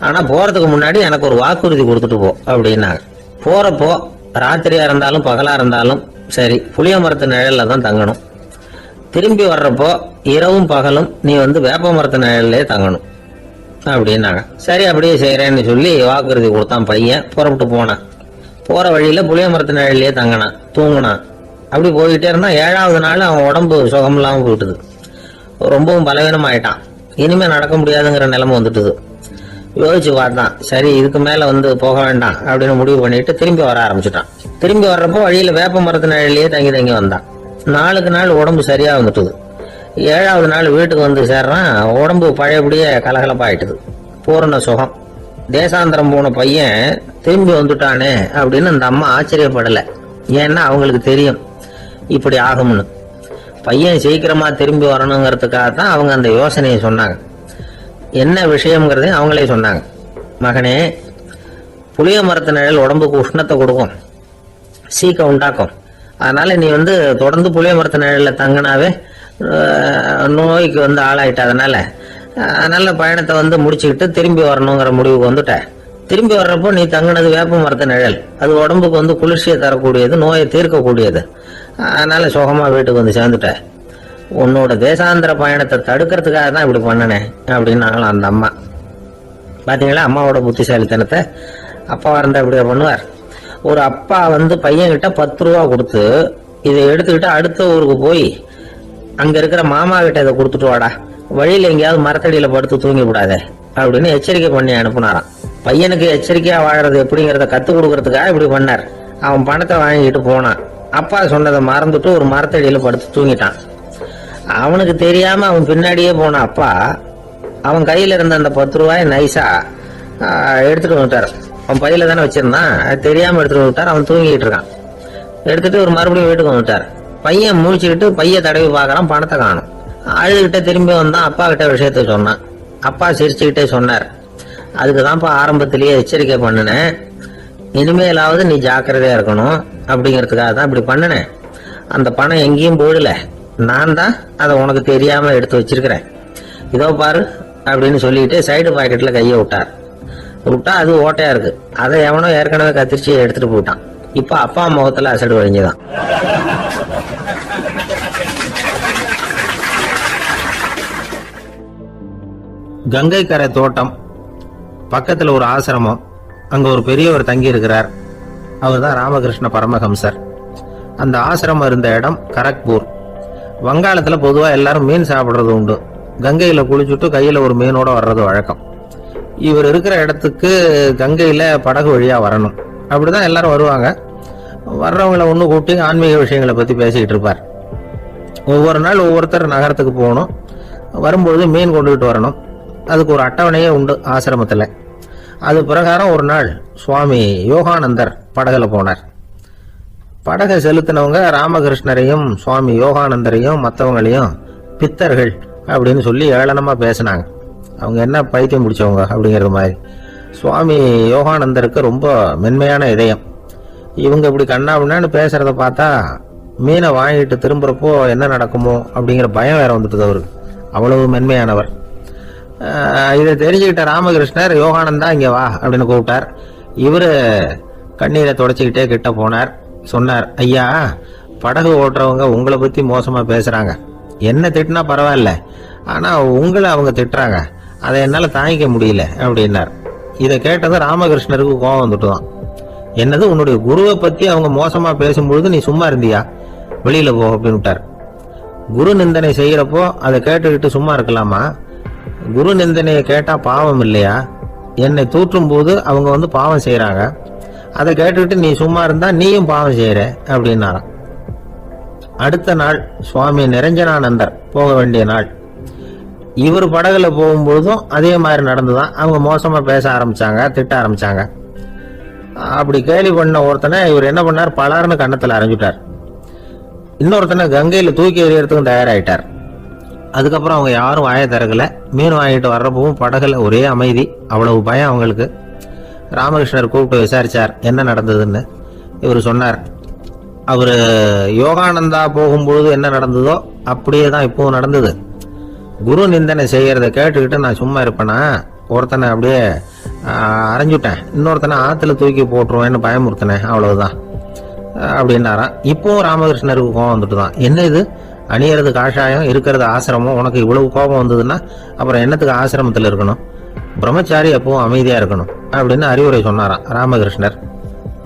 ஆனா போறதுக்கு முன்னாடி எனக்கு ஒரு வாக்குறுதி கொடுத்துட்டு போ அப்படின்னாங்க. போறப்போ ராத்திரியா இருந்தாலும் பகலா இருந்தாலும் சரி, புளிய மரத்து நிழல்ல தான் தங்கணும். திரும்பி வர்றப்போ இரவும் பகலும் நீ வேப்ப மரத்து நிழல்லே தங்கணும் அப்படின்னாங்க. சரி, அப்படியே செய்யறேன்னு சொல்லி வாக்குறுதி கொடுத்தான் பையன். புறப்பட்டு போனான். போற வழியில புளிய மரத்து நிழல்லையே தங்கினான், தூங்கினான். அப்படி போயிட்டே இருந்தா 7வது நாள் அவன் உடம்பு சுகம் இல்லாம போயிட்டுது. ரொம்பவும் பலவீனம் ஆயிட்டான். இனிமே நடக்க முடியாதுங்கிற நிலைமை வந்துட்டுது. யோசிச்சு பார்த்தான். சரி, இதுக்கு மேல போக வேண்டாம் அப்படின்னு முடிவு பண்ணிட்டு திரும்பி வர ஆரம்பிச்சுட்டான். திரும்பி வர்றப்போ வழியில வேப்ப மரத்து நிழல்லையே தங்கி வந்தான். நாளுக்கு நாள் உடம்பு சரியா வந்துட்டுது. 7வது நாள் வீட்டுக்கு சேர்றான். உடம்பு பழையபடியே கலகலப்பாயிட்டுது. பூரண சுகம். தேசாந்திரம் போன பையன் திரும்பி வந்துட்டானே அப்படின்னு அந்த அம்மா ஆச்சரியப்படல. ஏன்னா அவங்களுக்கு தெரியும் இப்படி ஆகும்னு. பையன் சீக்கிரமா திரும்பி வரணுங்கிறதுக்காக தான் அவங்க அந்த யோசனையை சொன்னாங்க. என்ன விஷயம்ங்கிறதையும் அவங்களே சொன்னாங்க. மகனே, புளிய மரத்து நிழல் உடம்புக்கு உஷ்ணத்தை கொடுக்கும், சீக்க உண்டாக்கும். அதனால நீ தொடர்ந்து புளிய மரத்து நிழல்ல தங்கினாவே நோய்க்கு ஆளாயிட்ட. அதனால பயணத்தை முடிச்சுக்கிட்டு திரும்பி வரணுங்கிற முடிவுக்கு வந்துட்ட. திரும்பி வர்றப்போ நீ தங்கினது வேப்ப மரத்து நிழல், அது உடம்புக்கு குளிர்ச்சியை தரக்கூடியது, நோயை தீர்க்கக்கூடியது. அதனால சுகமா வீட்டுக்கு சேர்ந்துட்ட. உன்னோட தேசாந்திர பயணத்தை தடுக்கிறதுக்காக தான் இப்படி பண்ணனேன் அப்படின்னாங்களாம் அந்த அம்மா. பாத்தீங்களா அம்மாவோட புத்திசாலித்தனத்தை? அப்பா இருந்தா இப்படியா பண்ணுவார்? ஒரு அப்பா பையன் கிட்ட 10 ரூபா கொடுத்து, இதை எடுத்துக்கிட்டு அடுத்த ஊருக்கு போய் அங்க இருக்கிற மாமா கிட்ட இதை கொடுத்துட்டு வாடா, வழியில எங்கேயாவது மரத்தடியில படுத்து தூங்கி விடாத அப்படின்னு எச்சரிக்கை பண்ணி அனுப்புனாராம். பையனுக்கு எச்சரிக்கையா வாழறது எப்படிங்கிறத கத்து கொடுக்கறதுக்காக இப்படி பண்ணார். அவன் பணத்தை வாங்கிட்டு போனான். அப்பா சொன்னதை மறந்துட்டு ஒரு மரத்தடியில் படுத்து தூங்கிட்டான். அவனுக்கு தெரியாம அவன் பின்னாடியே போன அப்பா அவன் கையில இருந்த அந்த 10 ரூபாய் நைஸா எடுத்துட்டு வந்துட்டார். அவன் பையில தானே வச்சிருந்தான், அது தெரியாம எடுத்துட்டு வந்துட்டார். அவன் தூங்கிட்டு இருக்கான். எடுத்துட்டு ஒரு மறுபடியும் வீட்டுக்கு வந்துட்டார். பையன் முழிச்சுக்கிட்டு பைய தடவி பார்க்கறான், பணத்தை காணும். அழுதுகிட்ட திரும்பி வந்தான். அப்பா கிட்ட விஷயத்த சொன்னான். அப்பா சிரிச்சுக்கிட்டே சொன்னார், அதுக்குதான்ப்பா ஆரம்பத்திலேயே எச்சரிக்கை பண்ணினேன், இனிமேலாவது நீ ஜாக்கிரதையா இருக்கணும் அப்படிங்கிறதுக்காக தான் இப்படி பண்ணினேன். அந்த பணம் எங்கேயும் போயிடல, நான் தான் அதை உனக்கு தெரியாம எடுத்து வச்சிருக்கிறேன், இதோ பாரு அப்படின்னு சொல்லிட்டு சைடு பாக்கெட்ல கையை விட்டா அது ஓட்டையா இருக்கு. அதை எவனோ ஏற்கனவே கத்திரிச்சு எடுத்துட்டு போயிட்டான். இப்ப அப்பா முகத்துல அசடு வழிஞ்சுதான். கங்கை கரை தோட்டம் பக்கத்துல ஒரு ஆசிரமம், அங்க ஒரு பெரியவர் தங்கி இருக்கிறார். அவர் தான் ராமகிருஷ்ண பரமஹம்சர். அந்த ஆசிரமம் இருந்த இடம் கரக்பூர். வங்காளத்துல பொதுவா எல்லாரும் மீன் சாப்பிடுறது உண்டு. கங்கையில குளிச்சுட்டு கையில ஒரு மீனோட வர்றது வழக்கம். இவர் இருக்கிற இடத்துக்கு கங்கையில படகு வழியா வரணும். அப்படிதான் எல்லாரும் வருவாங்க. வர்றவங்களை ஒண்ணு கூட்டி ஆன்மீக விஷயங்களை பத்தி பேசிக்கிட்டு இருப்பார். ஒவ்வொரு நாள் ஒவ்வொருத்தர் நகரத்துக்கு போகணும். வரும்பொழுது மீன் கொண்டுகிட்டு வரணும். அதுக்கு ஒரு அட்டவணையே உண்டு ஆசிரமத்துல. அது பிரகாரம் ஒரு நாள் சுவாமி யோகானந்தர் படகுல போனார். படகை செலுத்தினவங்க ராமகிருஷ்ணரையும் சுவாமி யோகானந்தரையும் மற்றவங்களையும் பித்தர்கள் அப்படின்னு சொல்லி ஏளனமா பேசினாங்க. அவங்க என்ன பைத்தியம் பிடிச்சவங்க அப்படிங்கிறது மாதிரி. சுவாமி யோகானந்தருக்கு ரொம்ப மென்மையான இதயம். இவங்க இப்படி கண்ணாபின்னான்னு பேசுறத பார்த்தா மீனை வாங்கிட்டு திரும்புறப்போ என்ன நடக்குமோ அப்படிங்கிற பயம் வேற வந்துட்டு அவருக்கு. அவ்வளவு மென்மையானவர். இதை தெரிஞ்சுக்கிட்ட ராமகிருஷ்ணர் யோகானந்தா இங்க வா அப்படின்னு கூப்பிட்டார். இவரு கண்ணீரை தொடச்சிக்கிட்டே கிட்ட போனார். சொன்னார், ஐயா, படகு ஓட்டுறவங்க உங்களை பத்தி மோசமா பேசுறாங்க. என்ன திட்டினா பரவாயில்ல, ஆனா உங்களை அவங்க திட்டுறாங்க, அதை என்னால தாங்கிக்க முடியல அப்படின்னார். இதை கேட்டது ராமகிருஷ்ணருக்கு கோபம் வந்துட்டுதான். என்னது, உன்னுடைய குருவை பத்தி அவங்க மோசமா பேசும்பொழுது நீ சும்மா இருந்தியா, வெளியில போ அப்படின்னு விட்டார். குரு நிந்தனை செய்யறப்போ அதை கேட்டுக்கிட்டு சும்மா இருக்கலாமா? குரு நிந்தனையை கேட்டா பாவம் இல்லையா? என்னை தூற்றும் போது அவங்க வந்து பாவம் செய்யறாங்க, அதை கேட்டுக்கிட்டு நீ சும்மா இருந்தா நீயும் பாவம் செய்யற அப்படின்னாராம். அடுத்த நாள் சுவாமி நிரஞ்சனானந்தர் போக வேண்டிய நாள். இவர் படகுல போகும்பொழுதும் அதே மாதிரி நடந்துதான். அவங்க மோசமா பேச ஆரம்பிச்சாங்க, திட்ட ஆரம்பிச்சாங்க. அப்படி கேலி பண்ண ஒருத்தனை இவர் என்ன பண்ணார், பலார்னு கன்னத்துல அரைஞ்சுட்டார். இன்னொருத்தனை கங்கையில தூக்கி எறியறதுக்கும் தயாராயிட்டார். அதுக்கப்புறம் அவங்க யாரும் வாய திறக்கல. மீன் வாங்கிட்டு வர்றப்பவும் படகுல ஒரே அமைதி. அவ்வளவு பயம் அவங்களுக்கு. ராமகிருஷ்ணர் கூப்பிட்டு விசாரிச்சார் என்ன நடந்ததுன்னு. இவர் சொன்னார், அவரு யோகானந்தா போகும்பொழுது என்ன நடந்ததோ அப்படியே தான் இப்பவும் நடந்தது. குரு நிந்தனை செய்யறத கேட்டுக்கிட்டு நான் சும்மா இருப்பேனா, ஒருத்தனை அப்படியே அரைஞ்சுட்டேன், இன்னொருத்தனை ஆத்துல தூக்கி போட்டுருவேன்னு பயமுறுத்தினேன், அவ்வளவுதான் அப்படின்னாராம். இப்பவும் ராமகிருஷ்ணருக்கு கோபம் வந்துட்டு தான். என்ன இது, அணியறது காஷாயம், இருக்கிறது ஆசிரமம், உனக்கு இவ்வளவு கோபம் வந்ததுன்னா அப்புறம் என்னத்துக்கு ஆசிரமத்தில் இருக்கணும், பிரம்மச்சாரி எப்பவும் அமைதியா இருக்கணும் அப்படின்னு அறிவுரை சொன்னாராம் ராமகிருஷ்ணர்.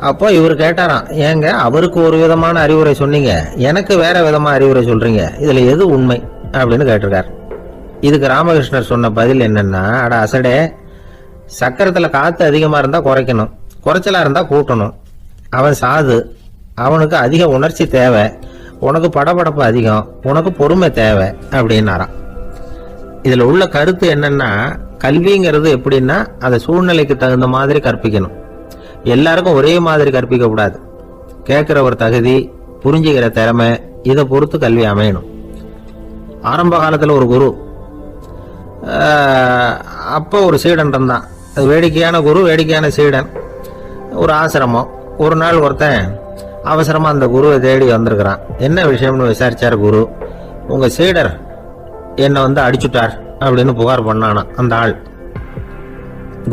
அப்போ இவர் கேட்டாராம், ஏங்க அவருக்கு ஒரு விதமான அறிவுரை சொன்னீங்க, எனக்கு வேற விதமா அறிவுரை சொல்றீங்க, இதுல எது உண்மை அப்படின்னு கேட்டிருக்கார். இதுக்கு ராமகிருஷ்ணர் சொன்ன பதில் என்னன்னா, அட அசடே, சக்கரத்துல காத்து அதிகமா இருந்தா குறைக்கணும், குறைச்சலா இருந்தா கூட்டணும். அவன் சாது, அவனுக்கு அதிக உணர்ச்சி தேவை, உனக்கு படபடப்பு அதிகம், உனக்கு பொறுமை தேவை அப்படின்னாராம். இதுல உள்ள கருத்து என்னன்னா, கல்விங்கிறது எப்படின்னா அதை சூழ்நிலைக்கு தகுந்த மாதிரி கற்பிக்கணும். எல்லாருக்கும் ஒரே மாதிரி கற்பிக்க கூடாது. கேட்கிற ஒரு தகுதி, புரிஞ்சுக்கிற திறமை, இதை பொறுத்து கல்வி அமையணும். ஆரம்ப காலத்துல ஒரு குரு, அப்போ ஒரு சீடன் இருந்தான். அது வேடிக்கையான குரு, வேடிக்கையான சீடன். ஒரு ஆசிரமம். ஒரு நாள் ஒருத்தன் அவசரமா அந்த குருவை தேடி வந்திருக்கிறான். என்ன விஷயம்னு விசாரிச்சார் குரு. உங்க சீடர் என்னை வந்து அடிச்சுட்டார் அப்படின்னு புகார் பண்ணானா அந்த ஆள்.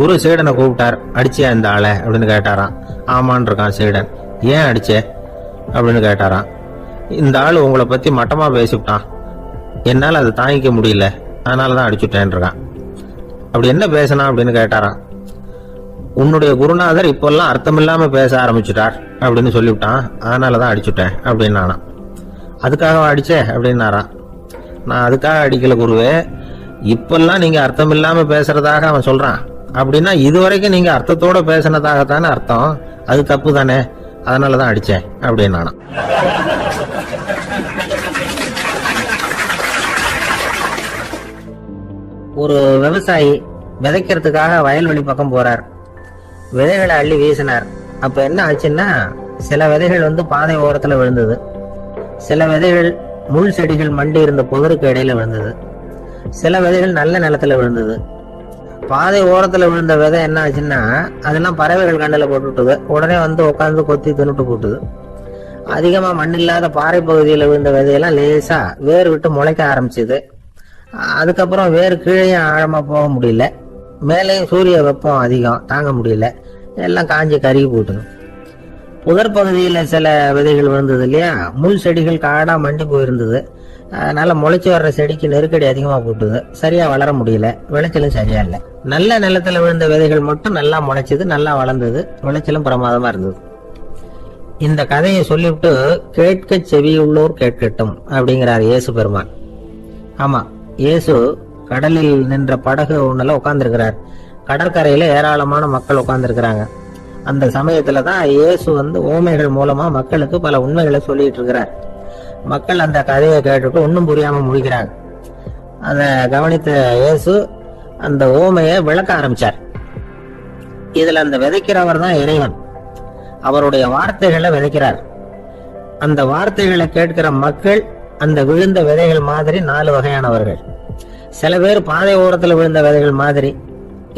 குரு சீடனை கூப்பிட்டார். அடிச்சியா இந்த ஆளை அப்படின்னு கேட்டாராம். ஆமான் இருக்கான் சீடன். ஏன் அடிச்சே அப்படின்னு கேட்டாராம். இந்த ஆள் உங்களை பத்தி மட்டமா பேசிவிட்டான், என்னால் அதை தாங்கிக்க முடியல, அதனாலதான் அடிச்சுட்டேன் இருக்கான். அப்படி என்ன பேசினா அப்படின்னு கேட்டாராம். உன்னுடைய குருநாதர் இப்பெல்லாம் அர்த்தமில்லாம பேச ஆரம்பிச்சுட்டார் அப்படின்னு சொல்லிவிட்டான், அதனாலதான் அடிச்சுட்டேன் அப்படின்னு நானா. அதுக்காக அடிச்சே அப்படின்னாராம். நான் அதுக்காக அடிக்கல குருவே, இப்பெல்லாம் நீங்க அர்த்தம் இல்லாம பேசுறதாக அவன் சொல்றான், அப்படின்னா இதுவரைக்கும் நீங்க அர்த்தத்தோட பேசினதாகத்தானே அர்த்தம், அது தப்பு தானே அதனாலதான் அடிச்சேன் அப்படின்னு நானும். ஒரு விவசாயி விதைக்கிறதுக்காக வயல்வெளி பக்கம் போறார். விதைகளை அள்ளி வீசினார். அப்ப என்ன ஆச்சுன்னா, சில விதைகள் பாதை ஓரத்துல விழுந்தது, சில விதைகள் முள் செடிகள் மண்டி இருந்த புதருக்கு இடையில விழுந்தது, சில விதைகள் நல்ல நிலத்துல விழுந்தது. பாதை ஓரத்துல விழுந்த விதை என்ன ஆச்சுன்னா, அதெல்லாம் பறவைகள் கண்ணில் போட்டுவிட்டது. உடனே உட்காந்து கொத்தி தின்னுட்டு போட்டுது. அதிகமா மண் இல்லாத பாறை பகுதியில் விழுந்த விதையெல்லாம் லேசா வேர் விட்டு முளைக்க ஆரம்பிச்சுது. அதுக்கப்புறம் வேறு கீழே ஆழமா போக முடியல, மேலேயும் சூரிய வெப்பம் அதிகம் தாங்க முடியல, எல்லாம் காஞ்சி கருகி போட்டுது. புதர் பகுதியில சில விதைகள் விழுந்தது இல்லையா, முள் செடிகள் காடா மண்டி போயிருந்தது. அதனால முளைச்சு வர்ற செடிக்கு நெருக்கடி அதிகமா போட்டுது, சரியா வளர முடியல, விளைச்சலும் சரியா இல்லை. நல்ல நிலத்துல விழுந்த விதைகள் மட்டும் நல்லா முளைச்சது, நல்லா வளர்ந்தது, விளைச்சலும் பிரமாதமா இருந்தது. இந்த கதையை சொல்லிவிட்டு கேட்க செவியுள்ளோர் கேட்கட்டும் அப்படிங்கிறார் இயேசு பெருமான். ஆமா, இயேசு கடலில் நின்ற படகு ஒண்ணுல உட்கார்ந்துருக்கிறார். கடற்கரையில ஏராளமான மக்கள் உட்கார்ந்துருக்கிறாங்க. அந்த சமயத்துலதான் இயேசு ஓமைகள் மூலமா மக்களுக்கு பல உண்மைகளை சொல்லிட்டு இருக்கிறார். மக்கள் அந்த கதையை கேட்டுட்டு ஒன்னும் புரியாம முடிக்கிறாங்க. அத கவனித்த இயேசு அந்த ஓமையை விளக்க ஆரம்பிச்சார். இதுல அந்த விதைக்கிறவர் தான் இறைவன். அவருடைய வார்த்தைகளை விதைக்கிறார். அந்த வார்த்தைகளை கேட்கிற மக்கள் அந்த விழுந்த விதைகள் மாதிரி 4 வகையானவர்கள். சில பேர் பாதை ஓரத்துல விழுந்த விதைகள் மாதிரி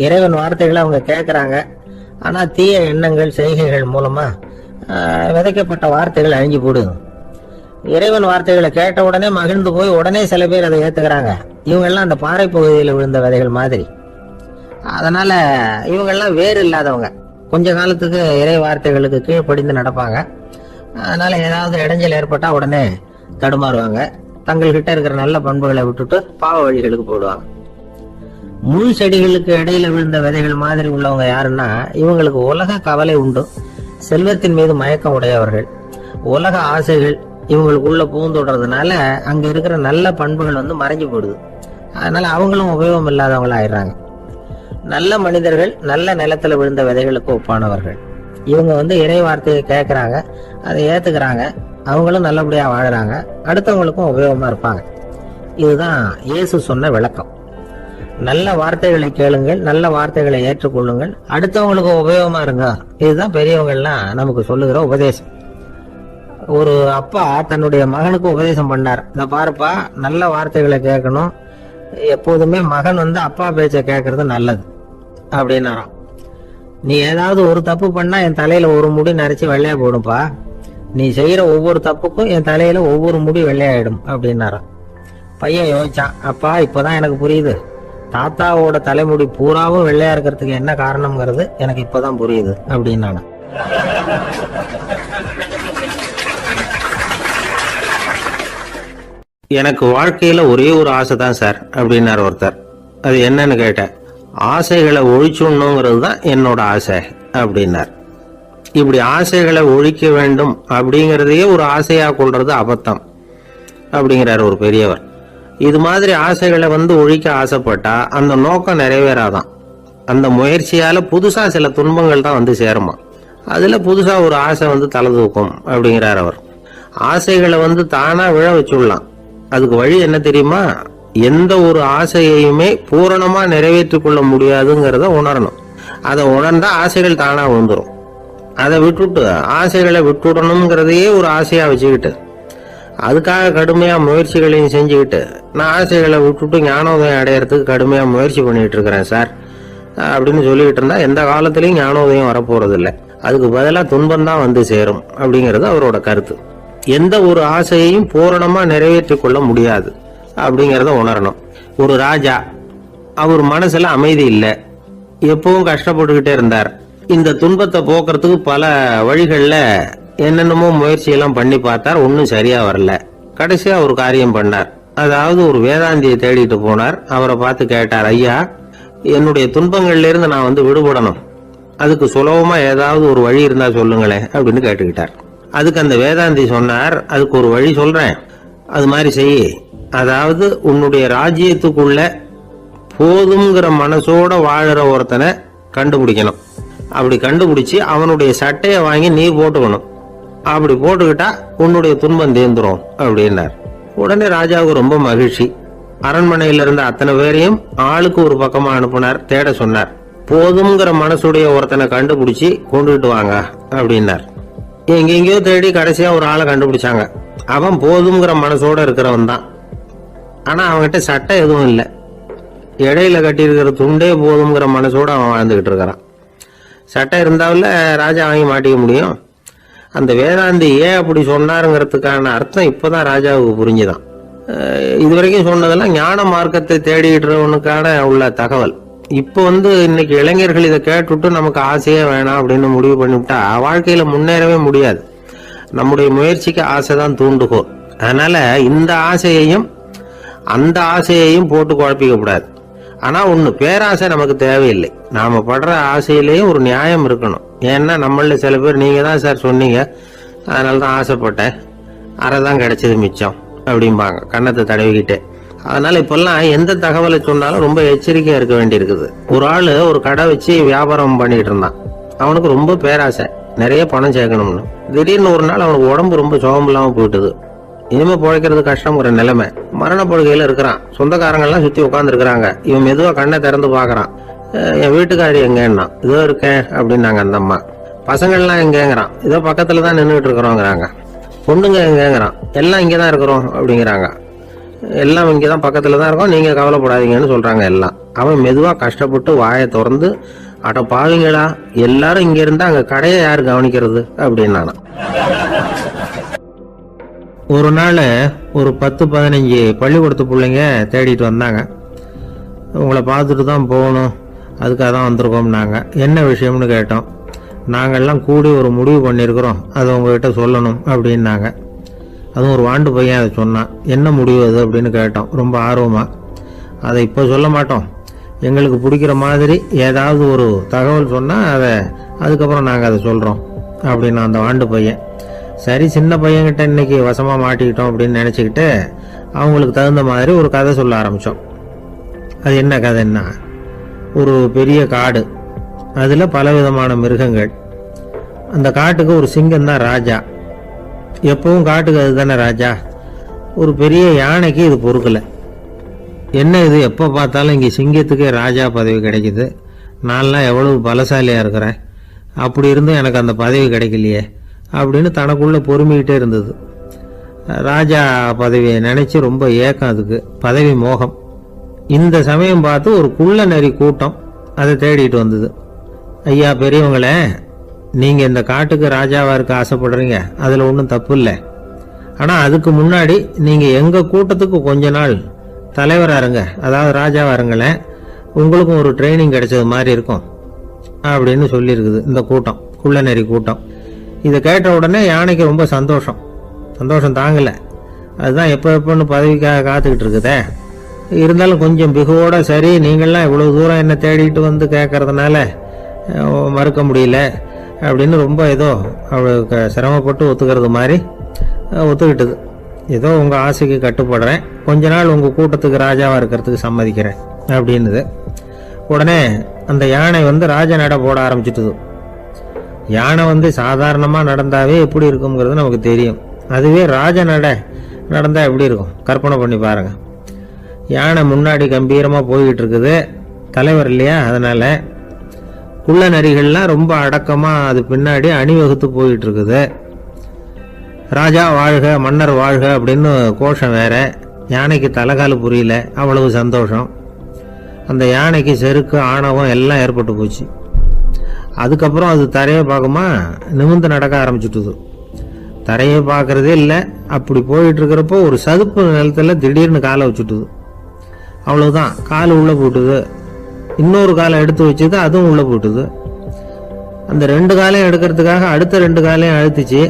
இறைவன் வார்த்தைகளை அவங்க கேட்கிறாங்க. ஆனா தீய எண்ணங்கள் செய்கைகள் மூலமா விதைக்கப்பட்ட வார்த்தைகள் அழிஞ்சு போடுது. இறைவன் வார்த்தைகளை கேட்ட உடனே மகிழ்ந்து போய் உடனே சில பேர் அதை ஏத்துக்கிறாங்க. இவங்கெல்லாம் அந்த பாறை பகுதியில் விழுந்த விதைகள் மாதிரி. அதனால இவங்கெல்லாம் வேறு இல்லாதவங்க, கொஞ்ச காலத்துக்கு இறை வார்த்தைகளுக்கு கீழ்ப்படிந்து நடப்பாங்க. அதனால ஏதாவது இடைஞ்சல் ஏற்பட்டா உடனே தடுமாறுவாங்க. தங்கள்கிட்ட இருக்கிற நல்ல பண்புகளை விட்டுட்டு பாவ வழிகளுக்கு போடுவாங்க. முள் செடிகளுக்கு இடையில விழுந்த விதைகள் மாதிரி உள்ளவங்க யாருன்னா, இவங்களுக்கு உலக கவலை உண்டு, செல்வத்தின் மீது மயக்கம் உடையவர்கள். உலக ஆசைகள் இவங்களுக்குள்ள பூந்தோடுறதுனால அங்க இருக்கிற நல்ல பண்புகள் மறைஞ்சு போடுது. அதனால அவங்களும் உபயோகம் இல்லாதவங்களா ஆயிடுறாங்க. நல்ல மனிதர்கள் நல்ல நிலத்துல விழுந்த விதைகளுக்கு ஒப்பானவர்கள். இவங்க இறை வார்த்தையை கேட்கறாங்க, அதை ஏத்துக்கிறாங்க, அவங்களும் நல்லபடியா வாழறாங்க, அடுத்தவங்களுக்கும் உபயோகமா இருப்பாங்க. இதுதான் இயேசு சொன்ன விளக்கம். நல்ல வார்த்தைகளை கேளுங்கள், நல்ல வார்த்தைகளை ஏற்றுக்கொள்ளுங்கள், அடுத்தவங்களுக்கு உபயோகமா இருங்க. இதுதான் பெரியவங்க எல்லாம் நமக்கு சொல்லுகிற உபதேசம். ஒரு அப்பா தன்னுடைய மகனுக்கு உபதேசம் பண்ணார். இத பாருப்பா, நல்ல வார்த்தைகளை கேட்கணும், எப்போதுமே மகன் அப்பா பேச்ச கேட்கறது நல்லது அப்படின்னாராம். நீ ஏதாவது ஒரு தப்பு பண்ணா என் தலையில ஒரு முடி நரைச்சு வெள்ளையா போடும்பா, நீ செய்யற ஒவ்வொரு தப்புக்கும் என் தலையில ஒவ்வொரு முடி வெள்ளையாயிடும் அப்படின்னாராம். பையன் யோசிச்சான், அப்பா இப்பதான் எனக்கு புரியுது, தாத்தாவோட தலைமுடி பூராவும் வெள்ளையா இருக்கிறதுக்கு என்ன காரணம்ங்கிறது எனக்கு இப்பதான் புரியுது அப்படின்னானா. எனக்கு வாழ்க்கையில ஒரே ஒரு ஆசை தான் சார் அப்படின்னாரு ஒருத்தர். அது என்னன்னு கேட்டேன். ஆசைகளை ஒழிச்சுடணுங்கிறது தான் என்னோட ஆசை அப்படின்னார். இப்படி ஆசைகளை ஒழிக்க வேண்டும் அப்படிங்கறதையே ஒரு ஆசையா கொள்றது அபத்தம் அப்படிங்கிறார் ஒரு பெரியவர். இது மாதிரி ஆசைகளை ஒழிக்க ஆசைப்பட்டா அந்த நோக்கம் நிறைவேறாதான். அந்த முயற்சியால புதுசா சில துன்பங்கள் தான் சேருமா. அதுல புதுசா ஒரு ஆசை தலை தூக்கும் அப்படிங்கிறார் அவர். ஆசைகளை தானா விழ வச்சுடலாம். அதுக்கு வழி என்ன தெரியுமா? எந்த ஒரு ஆசையையுமே பூரணமா நிறைவேற்றிக் கொள்ள முடியாதுங்கிறத உணரணும். அதை உணர்ந்தா ஆசைகள் தானா வந்துடும். அதை விட்டுட்டு ஆசைகளை விட்டுடணுங்கிறதையே ஒரு ஆசையா வச்சுக்கிட்டு அதுக்காக கடுமையா முயற்சிகளையும் செஞ்சுக்கிட்டு, நான் ஆசைகளை விட்டுட்டு ஞானோதயம் அடையறதுக்கு கடுமையா முயற்சி பண்ணிட்டு இருக்கிறேன் சார் அப்படின்னு சொல்லிட்டு இருந்தா எந்த காலத்திலயும் ஞானோதயம் வரப்போறது இல்லை. அதுக்கு பதிலாக துன்பம் தான் சேரும் அப்படிங்கிறது அவரோட கருத்து. எந்த ஒரு ஆசையையும் பூரணமா நிறைவேற்றிக் கொள்ள முடியாது அப்படிங்கிறத உணரணும். ஒரு ராஜா, அவர் மனசுல அமைதி இல்லை, எப்பவும் கஷ்டப்பட்டுக்கிட்டே இருந்தார். இந்த துன்பத்தை போக்குறதுக்கு பல வழிகள்ல என்னென்னமோ முயற்சியெல்லாம் பண்ணி பார்த்தார், ஒன்னும் சரியா வரல. கடைசியா ஒரு காரியம் பண்ணார். அதாவது ஒரு வேதாந்தியை தேடிட்டு போனார். அவரை பார்த்து கேட்டார், ஐயா என்னுடைய துன்பங்கள்ல இருந்து நான் விடுபடணும், அதுக்கு சுலபமா ஏதாவது ஒரு வழி இருந்தா சொல்லுங்களேன் அப்படின்னு கேட்டுக்கிட்டார். அதுக்கு அந்த வேதாந்தி சொன்னார், அதுக்கு ஒரு வழி சொல்றேன், அது மாதிரி செய். அதாவது உன்னுடைய ராஜ்யத்துக்குள்ள போதுங்கிற மனசோட வாழற ஒருத்தனை கண்டுபிடிக்கணும். அப்படி கண்டுபிடிச்சு அவனுடைய சட்டையை வாங்கி நீ போட்டுக்கணும். அப்படி போட்டுக்கிட்டா உன்னுடைய துன்பம் தீர்ந்துரும் அப்படின்னார். உடனே ராஜாவுக்கு ரொம்ப மகிழ்ச்சி. அரண்மனையில இருந்த அத்தனை பேரையும் ஆளுக்கு ஒரு பக்கமா அனுப்புனார். தேட சொன்னார். போதும்ங்கிற மனசுடைய ஒருத்தனை கண்டுபிடிச்சி கொண்டுகிட்டு வாங்க அப்படின்னார். எங்கெங்கயோ தேடி கடைசியா ஒரு ஆளை கண்டுபிடிச்சாங்க. அவன் போதும்ங்கிற மனசோட இருக்கிறவன் தான். ஆனா அவன்கிட்ட சட்டை எதுவும் இல்லை. இடையில கட்டியிருக்கிற துண்டே போதும்ங்கிற மனசோட அவன் வாழ்ந்துகிட்டு இருக்கிறான். சட்டை இருந்தாவில் ராஜா வாங்கி மாட்டிக்க முடியும். அந்த வேதாந்தி ஏன் அப்படி சொன்னாருங்கிறதுக்கான அர்த்தம் இப்பதான் ராஜாவுக்கு புரிஞ்சுதான். இதுவரைக்கும் சொன்னதெல்லாம் ஞான மார்க்கத்தை தேடிடுறவனுக்கான உள்ள தகவல். இப்போ இன்னைக்கு இளைஞர்கள் இதை கேட்டுவிட்டு நமக்கு ஆசையே வேணாம் அப்படின்னு முடிவு பண்ணிவிட்டா வாழ்க்கையில முன்னேறவே முடியாது. நம்முடைய முயற்சிக்கு ஆசை தான் தூண்டுகோல். அதனால இந்த ஆசையையும் அந்த ஆசையையும் போட்டு குழப்பிக்க கூடாது. ஆனா ஒண்ணு, பேராசை நமக்கு தேவையில்லை. நாம படுற ஆசையிலேயும் ஒரு நியாயம் இருக்கணும். ஏன்னா நம்மள சில பேர் நீங்க தான் சார் சொன்னீங்க, அதனாலதான் ஆசைப்பட்டேன், அரைதான் கிடைச்சது மிச்சம் அப்படிம்பாங்க கன்னத்தை தடவிக்கிட்டே. அதனால இப்பெல்லாம் எந்த தகவலை சொன்னாலும் ரொம்ப எச்சரிக்கையா இருக்க வேண்டி இருக்குது. ஒரு ஆளு ஒரு கடை வச்சு வியாபாரம் பண்ணிட்டு இருந்தான். அவனுக்கு ரொம்ப பேராசை, நிறைய பணம் சேர்க்கணும்னு. திடீர்னு ஒரு நாள் அவனுக்கு உடம்பு ரொம்ப சோகம் இல்லாம போயிட்டுது. இனிமே பிழைக்கிறது கஷ்டங்கிற நிலைமை. மரணப்படுகையில இருக்கிறான். சொந்தக்காரங்க எல்லாம் சுத்தி உட்கார்ந்து இருக்கிறாங்க. இவன் மெதுவா கண்ணை திறந்து பாக்குறான். என் வீட்டுக்காரி எங்கன்னா, இதோ இருக்கேன் அப்படின்னாங்க அந்த அம்மா. பசங்கள்லாம் எங்கேங்கிறான். இதோ பக்கத்துலதான் நின்றுட்டு இருக்கிறோங்கிறாங்க. பொண்ணுங்க எங்கேங்கிறான். எல்லாம் இங்கதான் இருக்கிறோம் அப்படிங்கிறாங்க. எல்லாம் இங்கதான் பக்கத்துல தான் இருக்கோம், நீங்க கவலைப்படாதீங்கன்னு சொல்றாங்க எல்லாம். அவன் மெதுவா கஷ்டப்பட்டு வாயை திறந்து, அட பாவீங்களா, எல்லாரும் இங்க இருந்தா அங்க கடையை யாரு கவனிக்கிறது அப்படின்னானா. ஒரு நாள் ஒரு 10-15 பள்ளிக்கூடத்து பிள்ளைங்க தேடிட்டு வந்தாங்க. உங்களை பார்த்துட்டு தான் போகணும், அதுக்காக தான் வந்திருக்கோம்னாங்க. என்ன விஷயம்னு கேட்டோம். நாங்கள்லாம் கூடி ஒரு முடிவு பண்ணியிருக்கிறோம், அதை உங்ககிட்ட சொல்லணும் அப்படின்னாங்க. அதுவும் ஒரு வாண்டு பையன் அதை சொன்னான். என்ன முடிவு அது அப்படின்னு கேட்டோம் ரொம்ப ஆர்வமாக. அதை இப்போ சொல்ல மாட்டோம், எங்களுக்கு பிடிக்கிற மாதிரி ஏதாவது ஒரு தகவல் சொன்னால் அதுக்கப்புறம் நாங்கள் அதை சொல்கிறோம் அப்படின்னு அந்த வாண்டு பையன். சரி, சின்ன பையன்கிட்ட இன்னைக்கு வசமாக மாட்டிக்கிட்டோம் அப்படின்னு நினச்சிக்கிட்டு அவங்களுக்கு தகுந்த மாதிரி ஒரு கதை சொல்ல ஆரம்பித்தோம். அது என்ன கதைன்னா, ஒரு பெரிய காடு, அதில் பலவிதமான மிருகங்கள். அந்த காட்டுக்கு ஒரு சிங்கம் தான் ராஜா. எப்பவும் காட்டுக்கு அது தானே ராஜா. ஒரு பெரிய யானைக்கு இது பொறுக்கலை. என்ன இது, எப்போ பார்த்தாலும் இங்கே சிங்கத்துக்கே ராஜா பதவி கிடைக்குது, நான்லாம் எவ்வளவு பலசாலியாக இருக்கிறேன், அப்படி இருந்தும் எனக்கு அந்த பதவி கிடைக்கலையே அப்படின்னு தனக்குள்ளே பொறுமிக்கிட்டே இருந்தது. ராஜா பதவியை நினச்சி ரொம்ப ஏக்கம், அதுக்கு பதவி மோகம். இந்த சமயம் பார்த்து ஒரு குள்ள நரி கூட்டம் அதை தேடிட்டு வந்தது. ஐயா பெரியவங்களே, நீங்கள் இந்த காட்டுக்கு ராஜாவாக இருக்க ஆசைப்படுறீங்க, அதில் ஒன்றும் தப்பு இல்லை. ஆனால் அதுக்கு முன்னாடி நீங்கள் எங்கள் கூட்டத்துக்கு கொஞ்ச நாள் தலைவராக இருங்க, அதாவது ராஜாவாக இருங்களேன், உங்களுக்கும் ஒரு ட்ரைனிங் கிடைச்சது மாதிரி இருக்கும் அப்படின்னு சொல்லியிருக்குது இந்த கூட்டம், குள்ள நரி கூட்டம். இதை கேட்ட உடனே யானைக்கு ரொம்ப சந்தோஷம் தாங்கலை. அதுதான் எப்போன்னு பதவிக்காக காத்துக்கிட்டு இருக்குதே. இருந்தாலும் கொஞ்சம் பிகுவோட, சரி நீங்கள்லாம் இவ்வளோ தூரம் என்ன தேடிட்டு வந்து கேட்கறதுனால மறுக்க முடியல அப்படின்னு ரொம்ப ஏதோ அவளுக்கு சிரமப்பட்டு ஒத்துக்கிறது மாதிரி ஒத்துக்கிட்டது. ஏதோ உங்கள் ஆசைக்கு கட்டுப்படுறேன், கொஞ்ச நாள் உங்கள் கூட்டத்துக்கு ராஜாவாக இருக்கிறதுக்கு சம்மதிக்கிறேன் அப்படின்னுது. உடனே அந்த யானை ராஜ நட போட ஆரம்பிச்சிட்டுது. யானை சாதாரணமாக நடந்தாவே எப்படி இருக்குங்கிறது நமக்கு தெரியும். அதுவே ராஜ நட நடந்தால் எப்படி இருக்கும் கற்பனை பண்ணி பாருங்க. யானை முன்னாடி கம்பீரமாக போய்கிட்டு இருக்குது, தலைவர் இல்லையா, அதனால குள்ள நரிகள்லாம் ரொம்ப அடக்கமாக அது பின்னாடி அணிவகுத்து போயிட்டு இருக்குது. ராஜா வாழ்க, மன்னர் வாழ்க அப்படின்னு கோஷம் வேற. யானைக்கு தலைகால் புரியல, அவ்வளவு சந்தோஷம். அந்த யானைக்கு செருக்கு, ஆணவம் எல்லாம் ஏற்பட்டு போச்சு. அதுக்கப்புறம் அது தரையை பார்க்குமா, நிமிர்ந்து நடக்க ஆரம்பிச்சுட்டுது. தரையை பார்க்கறதே இல்லை. அப்படி போயிட்டு இருக்கிறப்போ ஒரு சதுப்பு நிலத்தில் திடீர்னு காலை வச்சுட்டுது. அவ்வளவுதான், கால் உள்ளே போட்டுது. இன்னொரு காலை எடுத்து வச்சது, அதுவும் உள்ளே போட்டுது. அந்த 2 காலையும் எடுக்கிறதுக்காக அடுத்த 2 காலையும் அழுத்துச்சு,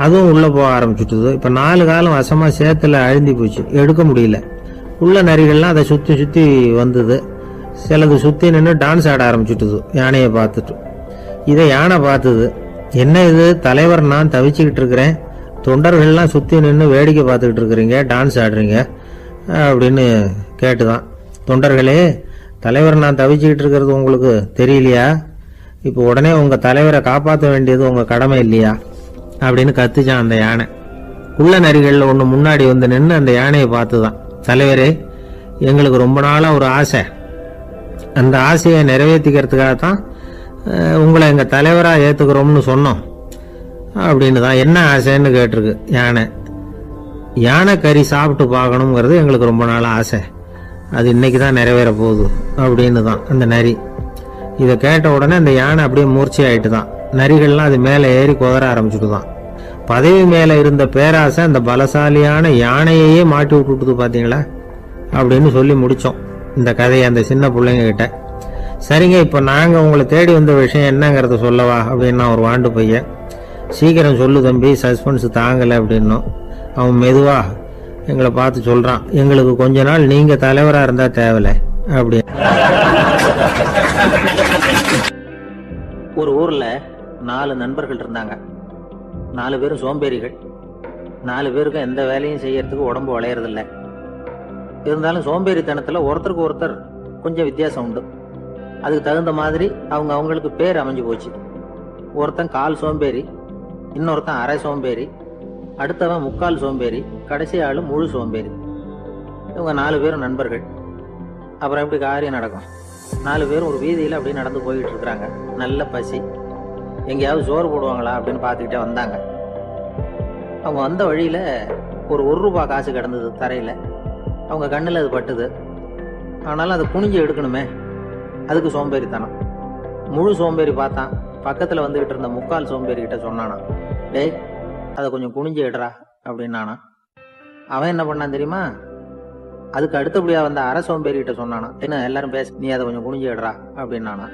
அதுவும் உள்ளே போக ஆரம்பிச்சுட்டுது. இப்போ 4 காலம் வசமாக சேத்துல அழுந்தி போச்சு, எடுக்க முடியல. உள்ள நரிகள்லாம் அதை சுற்றி சுற்றி வந்தது. சிலது சுற்றி நின்று டான்ஸ் ஆட ஆரம்பிச்சுட்டுது யானையை பார்த்துட்டு. இதை யானை பார்த்தது. என்ன இது, தலைவர் நான் தவிச்சுக்கிட்டு இருக்கிறேன், தொண்டர்கள்லாம் சுற்றி நின்று வேடிக்கை பார்த்துக்கிட்டு இருக்கிறீங்க, டான்ஸ் ஆடுறீங்க அப்படின்னு கேட்டுதான். தொண்டர்களே, தலைவர் நான் தவிச்சுக்கிட்டு இருக்கிறது உங்களுக்கு தெரியலையா? இப்போ உடனே உங்கள் தலைவரை காப்பாற்ற வேண்டியது உங்கள் கடமை இல்லையா அப்படின்னு கத்துச்சான் அந்த யானை. குள்ள நரிகளில் ஒன்று முன்னாடி வந்து நின்று அந்த யானையை பார்த்துதான், தலைவரே, எங்களுக்கு ரொம்ப நாளாக ஒரு ஆசை, அந்த ஆசையை நிறைவேற்றிக்கிறதுக்காகத்தான் உங்களை எங்கள் தலைவராக ஏற்றுக்கிறோம்னு சொன்னோம் அப்படின்னு தான். என்ன ஆசைன்னு கேட்டிருக்கு யானை. யானை கறி சாப்பிட்டு பார்க்கணுங்கிறது எங்களுக்கு ரொம்ப நாள் ஆசை, அது இன்னைக்கு தான் நிறைவேற போகுது அப்படின்னு தான் அந்த நரி. இதை கேட்ட உடனே அந்த யானை அப்படியே மூர்ச்சி ஆயிட்டு தான். நரிகள்லாம் அது மேலே ஏறி குதற ஆரம்பிச்சுட்டு தான். பதவி மேலே இருந்த பேராசை அந்த பலசாலியான யானையையே மாட்டி விட்டுட்டுது பார்த்தீங்களா அப்படின்னு சொல்லி முடித்தோம் இந்த கதையை அந்த சின்ன பிள்ளைங்க கிட்ட. சரிங்க, இப்போ நாங்கள் உங்களை தேடி வந்த விஷயம் என்னங்கிறத சொல்லவா அப்படின்னா ஒரு வாண்டு பையன். சீக்கிரம் சொல்லு தம்பி, சஸ்பென்ஸ் தாங்கலை அப்படின்னும். அவன் மெதுவா எங்களை பார்த்து சொல்கிறான், எங்களுக்கு கொஞ்ச நாள் நீங்கள் தலைவராக இருந்தால் தேவலை அப்படி. ஒரு ஊரில் 4 நண்பர்கள் இருந்தாங்க. 4 பேரும் சோம்பேறிகள். 4 பேருக்கும் எந்த வேலையும் செய்யறதுக்கு உடம்பு வளையறதில்லை. இருந்தாலும் சோம்பேறித்தனத்தில் ஒருத்தருக்கு ஒருத்தர் கொஞ்சம் வித்தியாசம் உண்டு. அதுக்கு தகுந்த மாதிரி அவங்களுக்கு பேர் அமைஞ்சு போச்சு. ஒருத்தன் கால் சோம்பேறி, இன்னொருத்தன் அரை சோம்பேறி, அடுத்தவன் முக்கால் சோம்பேறி, கடைசி ஆளு முழு சோம்பேறி. இவங்க 4 பேரும் நண்பர்கள். அப்புறம் எப்படி காரியம் நடக்கும்? 4 பேரும் ஒரு வீதியில் அப்படியே நடந்து போயிட்டு இருக்கிறாங்க. நல்ல பசி, எங்கேயாவது சோறு போடுவாங்களா அப்படின்னு பார்த்துக்கிட்டே வந்தாங்க. அவங்க வந்த வழியில் ஒரு ரூபாய் காசு கிடந்தது தரையில். அவங்க கண்ணில் அது பட்டுது. ஆனாலும் அதை குனிஞ்சு எடுக்கணுமே, அதுக்கு சோம்பேறித்தனம். முழு சோம்பேறி பார்த்தான். பக்கத்தில் வந்துகிட்டு இருந்த முக்கால் சோம்பேறி கிட்ட சொன்னானா, டேய் அதை கொஞ்சம் குனிஞ்சு எடுறா அப்படின்னானா. அவன் என்ன பண்ணான் தெரியுமா? அதுக்கு அடுத்தபடியா வந்த அரை சோம்பேறி கிட்ட சொன்னானா, என்ன எல்லாரும் பேச, நீ அதை கொஞ்சம் குனிஞ்சு எடுறா அப்படின்னானா.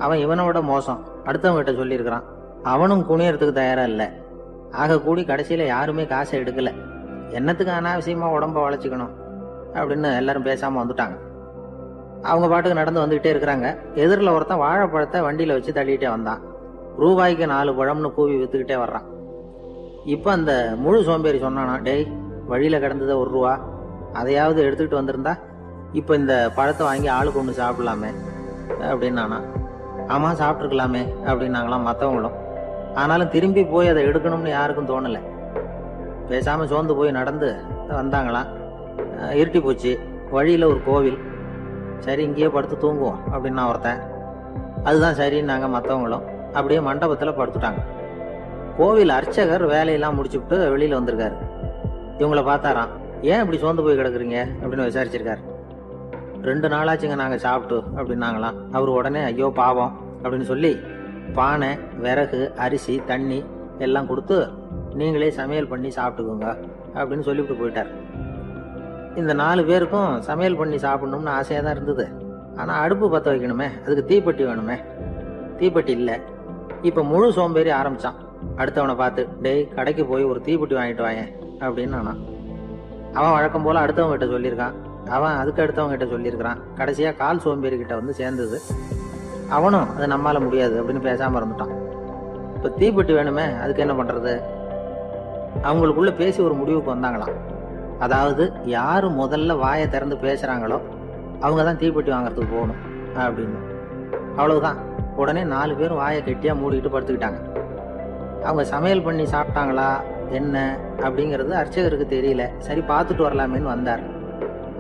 அவன் இவனோட மோசம், அடுத்தவங்க கிட்ட சொல்லியிருக்கிறான். அவனும் குனியறதுக்கு தயாரா இல்லை. ஆக கூடி கடைசியில யாருமே காசை எடுக்கல. என்னத்துக்கு அனாவசியமா உடம்ப வளைச்சிக்கணும் அப்படின்னு எல்லாரும் பேசாம வந்துட்டாங்க. அவங்க பாட்டுக்கு நடந்து வந்துகிட்டே இருக்கிறாங்க. எதிரில் ஒருத்தன் வாழைப்பழத்தை வண்டியில வச்சு தள்ளிட்டே வந்தான். ரூபாய்க்கு 4 பழம்னு கூவி வித்துக்கிட்டே வர்றான். இப்ப அந்த முழு சோம்பேறி சொன்னானா, டேய் வழியில கிடந்தது ரூபா, அதையாவது எடுத்துக்கிட்டு வந்திருந்தா இப்ப இந்த பழத்தை வாங்கி ஆளுக்கு ஒன்று சாப்பிடலாமே அப்படின்னானா. ஆமா சாப்பிட்டுருக்கலாமே அப்படின்னாங்களாம் மற்றவங்களும். ஆனாலும் திரும்பி போய் அதை எடுக்கணும்னு யாருக்கும் தோணலை. பேசாம சோர்ந்து போய் நடந்து வந்தாங்களாம். இருட்டி போச்சு. வழியில ஒரு கோவில். சரி இங்கேயே படுத்து தூங்குவோம் அப்படின்னா ஒருத்தன். அதுதான் சரின்னாங்க மற்றவங்களும். அப்படியே மண்டபத்தில் படுத்துட்டாங்க. கோவில் அர்ச்சகர் வேலையெல்லாம் முடிச்சுட்டு வெளியில வந்திருக்காரு. இவங்கள பார்த்தாராம். ஏன் இப்படி சோர்ந்து போய் கிடக்குறீங்க அப்படின்னு விசாரிச்சிருக்காரு. 2 நாளாச்சுங்க நாங்கள் சாப்பிட்டு அப்படின்னாங்களாம். அவர் உடனே ஐயோ பாவம் அப்படின்னு சொல்லி பானை, விறகு, அரிசி, தண்ணி எல்லாம் கொடுத்து நீங்களே சமையல் பண்ணி சாப்பிட்டுக்கோங்க அப்படின்னு சொல்லிவிட்டு போயிட்டார். இந்த 4 பேருக்கும் சமையல் பண்ணி சாப்பிடணும்னு ஆசையாக தான் இருந்தது. ஆனால் அடுப்பு பற்ற வைக்கணுமே, அதுக்கு தீப்பெட்டி வேணுமே. தீப்பெட்டி இல்லை. இப்போ முழு சோம்பேறி ஆரம்பிச்சான். அடுத்தவனை பார்த்து, டேய் கடைக்கு போய் ஒரு தீப்பெட்டி வாங்கிட்டு வாயேன் அப்படின்னு நானான். அவன் வழக்கம் போல அடுத்தவங்க கிட்ட சொல்லியிருக்கான். அவன் அதுக்கு அடுத்தவங்க கிட்ட சொல்லியிருக்கிறான். கடைசியா கால் சோம்பேறி கிட்ட வந்து சேர்ந்தது. அவனும் அது நம்மால முடியாது அப்படின்னு பேசாம இருந்துட்டான். இப்ப தீப்பெட்டி வேணுமே, அதுக்கு என்ன பண்றது? அவங்களுக்குள்ள பேசி ஒரு முடிவுக்கு வந்தாங்களாம். அதாவது யாரு முதல்ல வாயை திறந்து பேசுறாங்களோ அவங்க தான் தீப்பெட்டி வாங்கறதுக்கு போகணும் அப்படின்னு. அவ்வளவுதான். உடனே 4 பேரும் வாயை கெட்டியா மூடிட்டு படுத்துக்கிட்டாங்க. அவங்க சமையல் பண்ணி சாப்பிட்டாங்களா என்ன அப்படிங்கிறது அர்ச்சகருக்கு தெரியல. சரி பார்த்துட்டு வரலாமேன்னு வந்தார்.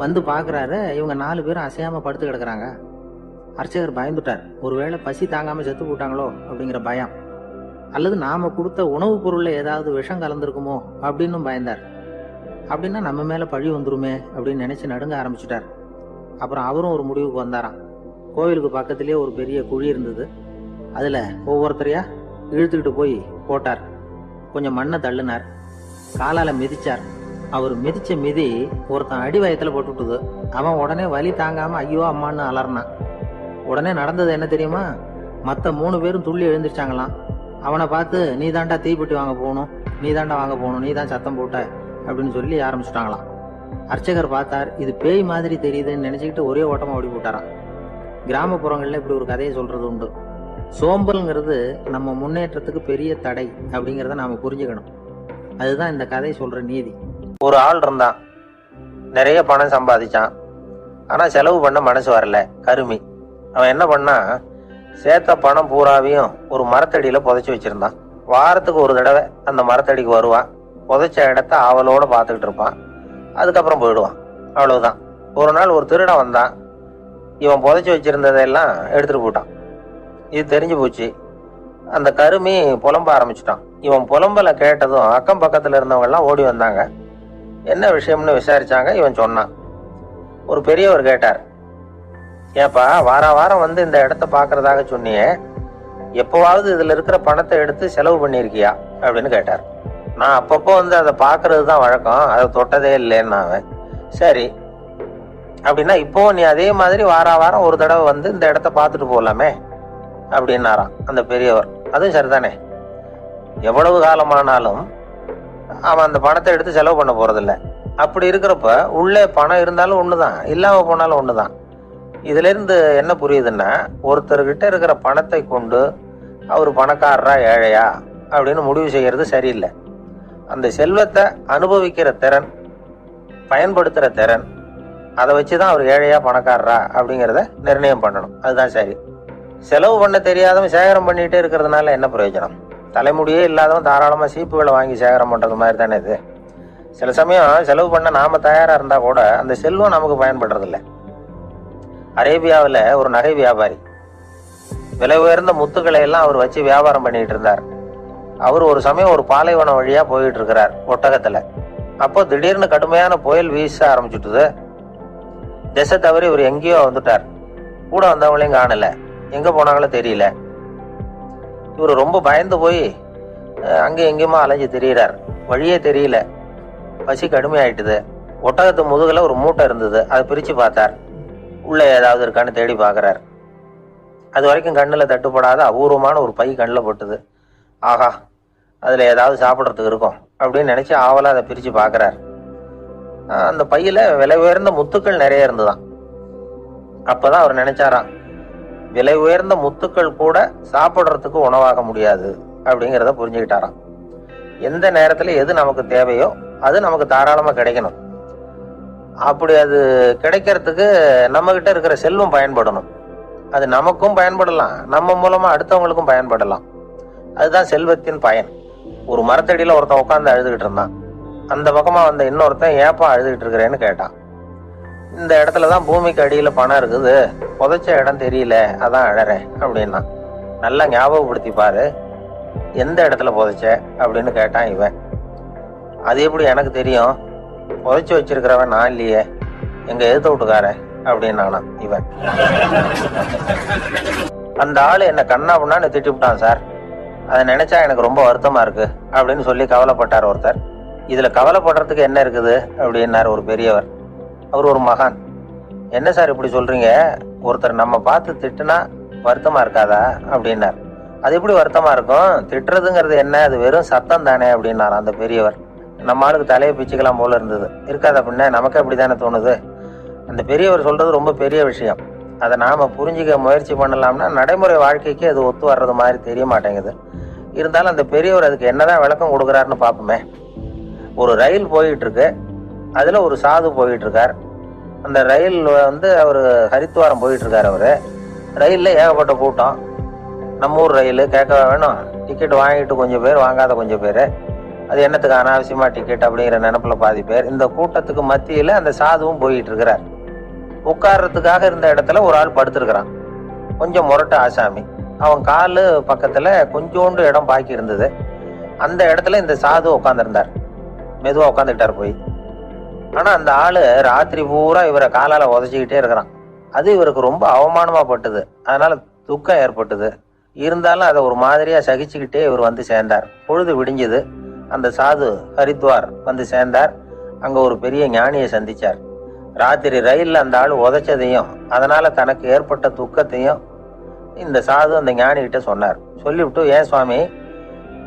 வந்து பார்க்குறாரு, இவங்க 4 பேரும் அசையாம படுத்து கிடக்குறாங்க. அர்ச்சகர் பயந்துட்டார். ஒருவேளை பசி தாங்காம செத்து போட்டாங்களோ அப்படிங்கிற பயம், அல்லது நாம கொடுத்த உணவுப் பொருள்ல ஏதாவது விஷம் கலந்துருக்குமோ அப்படின்னு பயந்தார். அப்படின்னா நம்ம மேல பழி வந்துருமே அப்படின்னு நினைச்சு நடுங்க ஆரம்பிச்சுட்டார். அப்புறம் அவரும் ஒரு முடிவுக்கு வந்தாராம். கோவிலுக்கு பக்கத்திலேயே ஒரு பெரிய குழி இருந்தது. அதுல ஒவ்வொருத்தரையா இழுத்துக்கிட்டு போய் போட்டார். கொஞ்சம் மண்ணை தள்ளினார். காலால மிதிச்சார். அவர் மிதிச்ச மிதி ஒருத்தன் அடி வயத்துல போட்டுவிட்டது. அவன் உடனே வலி தாங்காம ஐயோ அம்மான்னு அலர்னான். உடனே நடந்தது என்ன தெரியுமா? மற்ற 3 பேரும் துள்ளி எழுந்திருச்சாங்களாம். அவனை பார்த்து நீ தாண்டா தீப்பெட்டி வாங்க போகணும், நீ தாண்டா வாங்க போகணும், நீ தான் சத்தம் போட்ட அப்படின்னு சொல்லி ஆரம்பிச்சுட்டாங்களாம். அர்ச்சகர் பார்த்தார். இது பேய் மாதிரி தெரியுதுன்னு நினைச்சுக்கிட்டு ஒரே ஓட்டமா ஓடி போட்டாராம். கிராமப்புறங்கள்ல இப்படி ஒரு கதையை சொல்றது உண்டு. சோம்பல்ங்கிறது நம்ம முன்னேற்றத்துக்கு பெரிய தடை அப்படிங்கிறத நாம புரிஞ்சுக்கணும். அதுதான் இந்த கதை சொல்ற நீதி. ஒரு ஆள் இருந்தான், நிறைய பணம் சம்பாதிச்சான். ஆனா செலவு பண்ண மனசு வரல, கருமி. அவன் என்ன பண்ணா, சேர்த்த பணம் பூராவையும் ஒரு மரத்தடியில புதைச்சி வச்சிருந்தான். வாரத்துக்கு ஒரு தடவை அந்த மரத்தடிக்கு வருவான். புதைச்ச இடத்த ஆவலோட பார்த்துக்கிட்டு இருப்பான். அதுக்கப்புறம் போயிடுவான். அவ்வளவுதான். ஒரு நாள் ஒரு திருடன் வந்தான். இவன் புதைச்சி வச்சிருந்ததெல்லாம் எடுத்துட்டு போட்டான். இது தெரிஞ்சு போச்சு. அந்த கருமி புலம்ப ஆரம்பிச்சுட்டான். இவன் புலம்பலை கேட்டதும் அக்கம் பக்கத்துல இருந்தவங்க எல்லாம் ஓடி வந்தாங்க. என்ன விஷயம்னு விசாரிச்சாங்க. இவன் சொன்னான். ஒரு பெரியவர் கேட்டார், ஏப்பா வாரம் வந்து இந்த இடத்த பாக்குறதாக சொன்னியே, எப்பவாவது இதுல இருக்கிற பணத்தை எடுத்து செலவு பண்ணிருக்கியா அப்படின்னு கேட்டார். நான் அப்பப்போ வந்து அதை பாக்குறது தான் வழக்கம், அதை தொட்டதே இல்லைன்னு. அவன் சரி அப்படின்னா இப்போவும் நீ அதே மாதிரி வாரம் ஒரு தடவை வந்து இந்த இடத்த பார்த்துட்டு போகலாமே அப்படின்னாராம் அந்த பெரியவர். அதுவும் சரிதானே, எவ்வளவு காலமானாலும் அவன் அந்த பணத்தை எடுத்து செலவு பண்ண போறதில்ல. அப்படி இருக்கிறப்ப உள்ளே பணம் இருந்தாலும் ஒண்ணுதான், இல்லாம போனாலும் ஒண்ணுதான். இதுல இருந்து என்ன புரியுதுன்னா, ஒருத்தர்கிட்ட இருக்கிற பணத்தை கொண்டு அவர் பணக்காரரா ஏழையா அப்படின்னு முடிவு செய்யறது சரியில்லை. அந்த செல்வத்தை அனுபவிக்கிற திறன், பயன்படுத்துற திறன், அதை வச்சுதான் அவர் ஏழையா பணக்காரரா அப்படிங்கிறத நிர்ணயம் பண்ணணும். அதுதான் சரி. செலவு பண்ண தெரியாதவன் சேகரம் பண்ணிட்டே இருக்கிறதுனால என்ன பிரயோஜனம்? தலைமுடியே இல்லாதவன் தாராளமா சீப்புகளை வாங்கி சேகரம் பண்றது மாதிரி தானே இது. சில சமயம் செலவு பண்ண நாம தயாரா இருந்தா கூட அந்த செல்வம் நமக்கு பயன்படுறதில்லை. அரேபியாவில் ஒரு நகை வியாபாரி விலை உயர்ந்த முத்துக்களை எல்லாம் அவர் வச்சு வியாபாரம் பண்ணிட்டு இருந்தார். அவர் ஒரு சமயம் ஒரு பாலைவனம் வழியா போயிட்டு இருக்கிறார் ஒட்டகத்துல. அப்போ திடீர்னு கடுமையான புயல் வீச ஆரம்பிச்சுட்டுது. திசை தவறி இவர் எங்கேயோ வந்துட்டார். கூட வந்தவங்களையும் காணல, எங்க போனாங்களோ தெரியல. இவர் ரொம்ப பயந்து போய் அங்கே எங்கேயுமா அலைஞ்சு திரியிறார். வழியே தெரியல. பசி கடுமையாயிட்டுது. ஒட்டகத்து முதுகுல ஒரு மூட்டை இருந்தது. அதை பிரிச்சு பார்த்தார். உள்ள ஏதாவது இருக்கான்னு தேடி பார்க்கறார். அது வரைக்கும் கண்ணுல தட்டுப்படாத அபூர்வமான ஒரு பை கண்ணில் பட்டுது. ஆஹா, அதுல ஏதாவது சாப்பிட்றதுக்கு இருக்கும் அப்படின்னு நினைச்சு ஆவலா அதை பிரிச்சு பார்க்கறார். அந்த பையில விலை உயர்ந்த முத்துக்கள் நிறைய இருந்துதான். அப்பதான் அவர் நினைச்சாராம், விலை உயர்ந்த முத்துக்கள் கூட சாப்பிட்றதுக்கு உணவாக முடியாது அப்படிங்கிறத புரிஞ்சுக்கிட்டாராம். எந்த நேரத்துல எது நமக்கு தேவையோ அது நமக்கு தாராளமா கிடைக்கணும். அப்படி அது கிடைக்கிறதுக்கு நம்ம கிட்ட இருக்கிற செல்வம் பயன்படணும். அது நமக்கும் பயன்படலாம், நம்ம மூலமா அடுத்தவங்களுக்கும் பயன்படலாம். அதுதான் செல்வத்தின் பயன். ஒரு மரத்தடியில ஒருத்தன் உட்காந்து அழுதுகிட்டு இருந்தான். அந்த பக்கமா வந்த இன்னொருத்தன் ஏப்பா அழுதுகிட்டு இருக்கிறேன்னு கேட்டான். இந்த இடத்துலதான் பூமிக்கு அடியில பணம் இருக்குது, புதைச்ச இடம் தெரியல, அதான் அழறேன் அப்படின்னா. நல்லா ஞாபகப்படுத்தி பாரு, எந்த இடத்துல புதைச்ச அப்படின்னு கேட்டான் இவன். அது எப்படி எனக்கு தெரியும், புதைச்சு வச்சிருக்கிறவன் நான் இல்லையே, எங்க எதிர்த்த வீட்டுக்காரன் அப்படின்னு இவன். அந்த ஆளு என்ன கண்ணா பண்ணான்னு திட்டிவிட்டான் சார், அதை நினைச்சா எனக்கு ரொம்ப வருத்தமா இருக்கு அப்படின்னு சொல்லி கவலைப்பட்டார் ஒருத்தர். இதுல கவலைப்படுறதுக்கு என்ன இருக்குது அப்படின்னாரு ஒரு பெரியவர். அவர் ஒரு மகான். என்ன சார் இப்படி சொல்றீங்க, ஒருத்தர் நம்ம பார்த்து திட்டுனா வருத்தமா இருக்காதா அப்படின்னார். அது எப்படி வருத்தமா இருக்கும், திட்டுறதுங்கிறது என்ன, அது வெறும் சத்தம் தானே அப்படின்னார் அந்த பெரியவர். நம்ம ஆளுக்கு தலையை பிச்சுக்கலாம் போல இருந்தது. இருக்காது அப்படின்னா நமக்கு அப்படித்தானே தோணுது. அந்த பெரியவர் சொல்றது ரொம்ப பெரிய விஷயம். அதை நாம புரிஞ்சுக்க முயற்சி பண்ணலாம்னா நடைமுறை வாழ்க்கைக்கு அது ஒத்து வர்றது மாதிரி தெரிய மாட்டேங்குது. இருந்தாலும் அந்த பெரியவர் அதுக்கு என்னதான் விளக்கம் கொடுக்குறாருன்னு பார்ப்போமே. ஒரு ரயில் போயிட்டு இருக்கு, அதுல ஒரு சாது போயிட்டு இருக்கார். அந்த ரயில் வந்து அவரு ஹரித்வாரம் போயிட்டு இருக்காரு. அவரு ரயில்ல ஏகப்பட்ட கூட்டம். நம்ம ஊர் ரயில் கேட்க வேணும், டிக்கெட் வாங்கிட்டு கொஞ்சம் பேர், வாங்காத கொஞ்சம் பேர். அது என்னத்துக்கு அனாவசியமா டிக்கெட் அப்படிங்கிற நினைப்புல பாதி பேர். இந்த கூட்டத்துக்கு மத்தியில அந்த சாதுவும் போயிட்டு இருக்கிறார். உட்கார்றதுக்காக இருந்த இடத்துல ஒரு ஆள் படுத்திருக்கிறான். கொஞ்சம் முரட்டு ஆசாமி. அவன் காலு பக்கத்துல கொஞ்சோண்டு இடம் பாக்கி இருந்தது. அந்த இடத்துல இந்த சாது உட்காந்துருந்தார். மெதுவா உட்காந்துக்கிட்டார் போய். ஆனா அந்த ஆளு ராத்திரி பூரா இவரை காலால உதச்சிக்கிட்டே இருக்கிறான். அது இவருக்கு ரொம்ப அவமானமா பட்டுது. அதனால துக்கம் ஏற்பட்டது. இருந்தாலும் அதை ஒரு மாதிரியா சகிச்சுக்கிட்டே இவர் வந்து சேர்ந்தார். பொழுது விடிஞ்சது. அந்த சாது ஹரித்வார் வந்து சேர்ந்தார். அங்க ஒரு பெரிய ஞானியை சந்திச்சார். ராத்திரி ரயில்ல அந்த ஆள் உதைச்சதையும் அதனால தனக்கு ஏற்பட்ட துக்கத்தையும் இந்த சாது அந்த ஞானி கிட்ட சொன்னார். சொல்லிவிட்டு, ஏன் சுவாமி,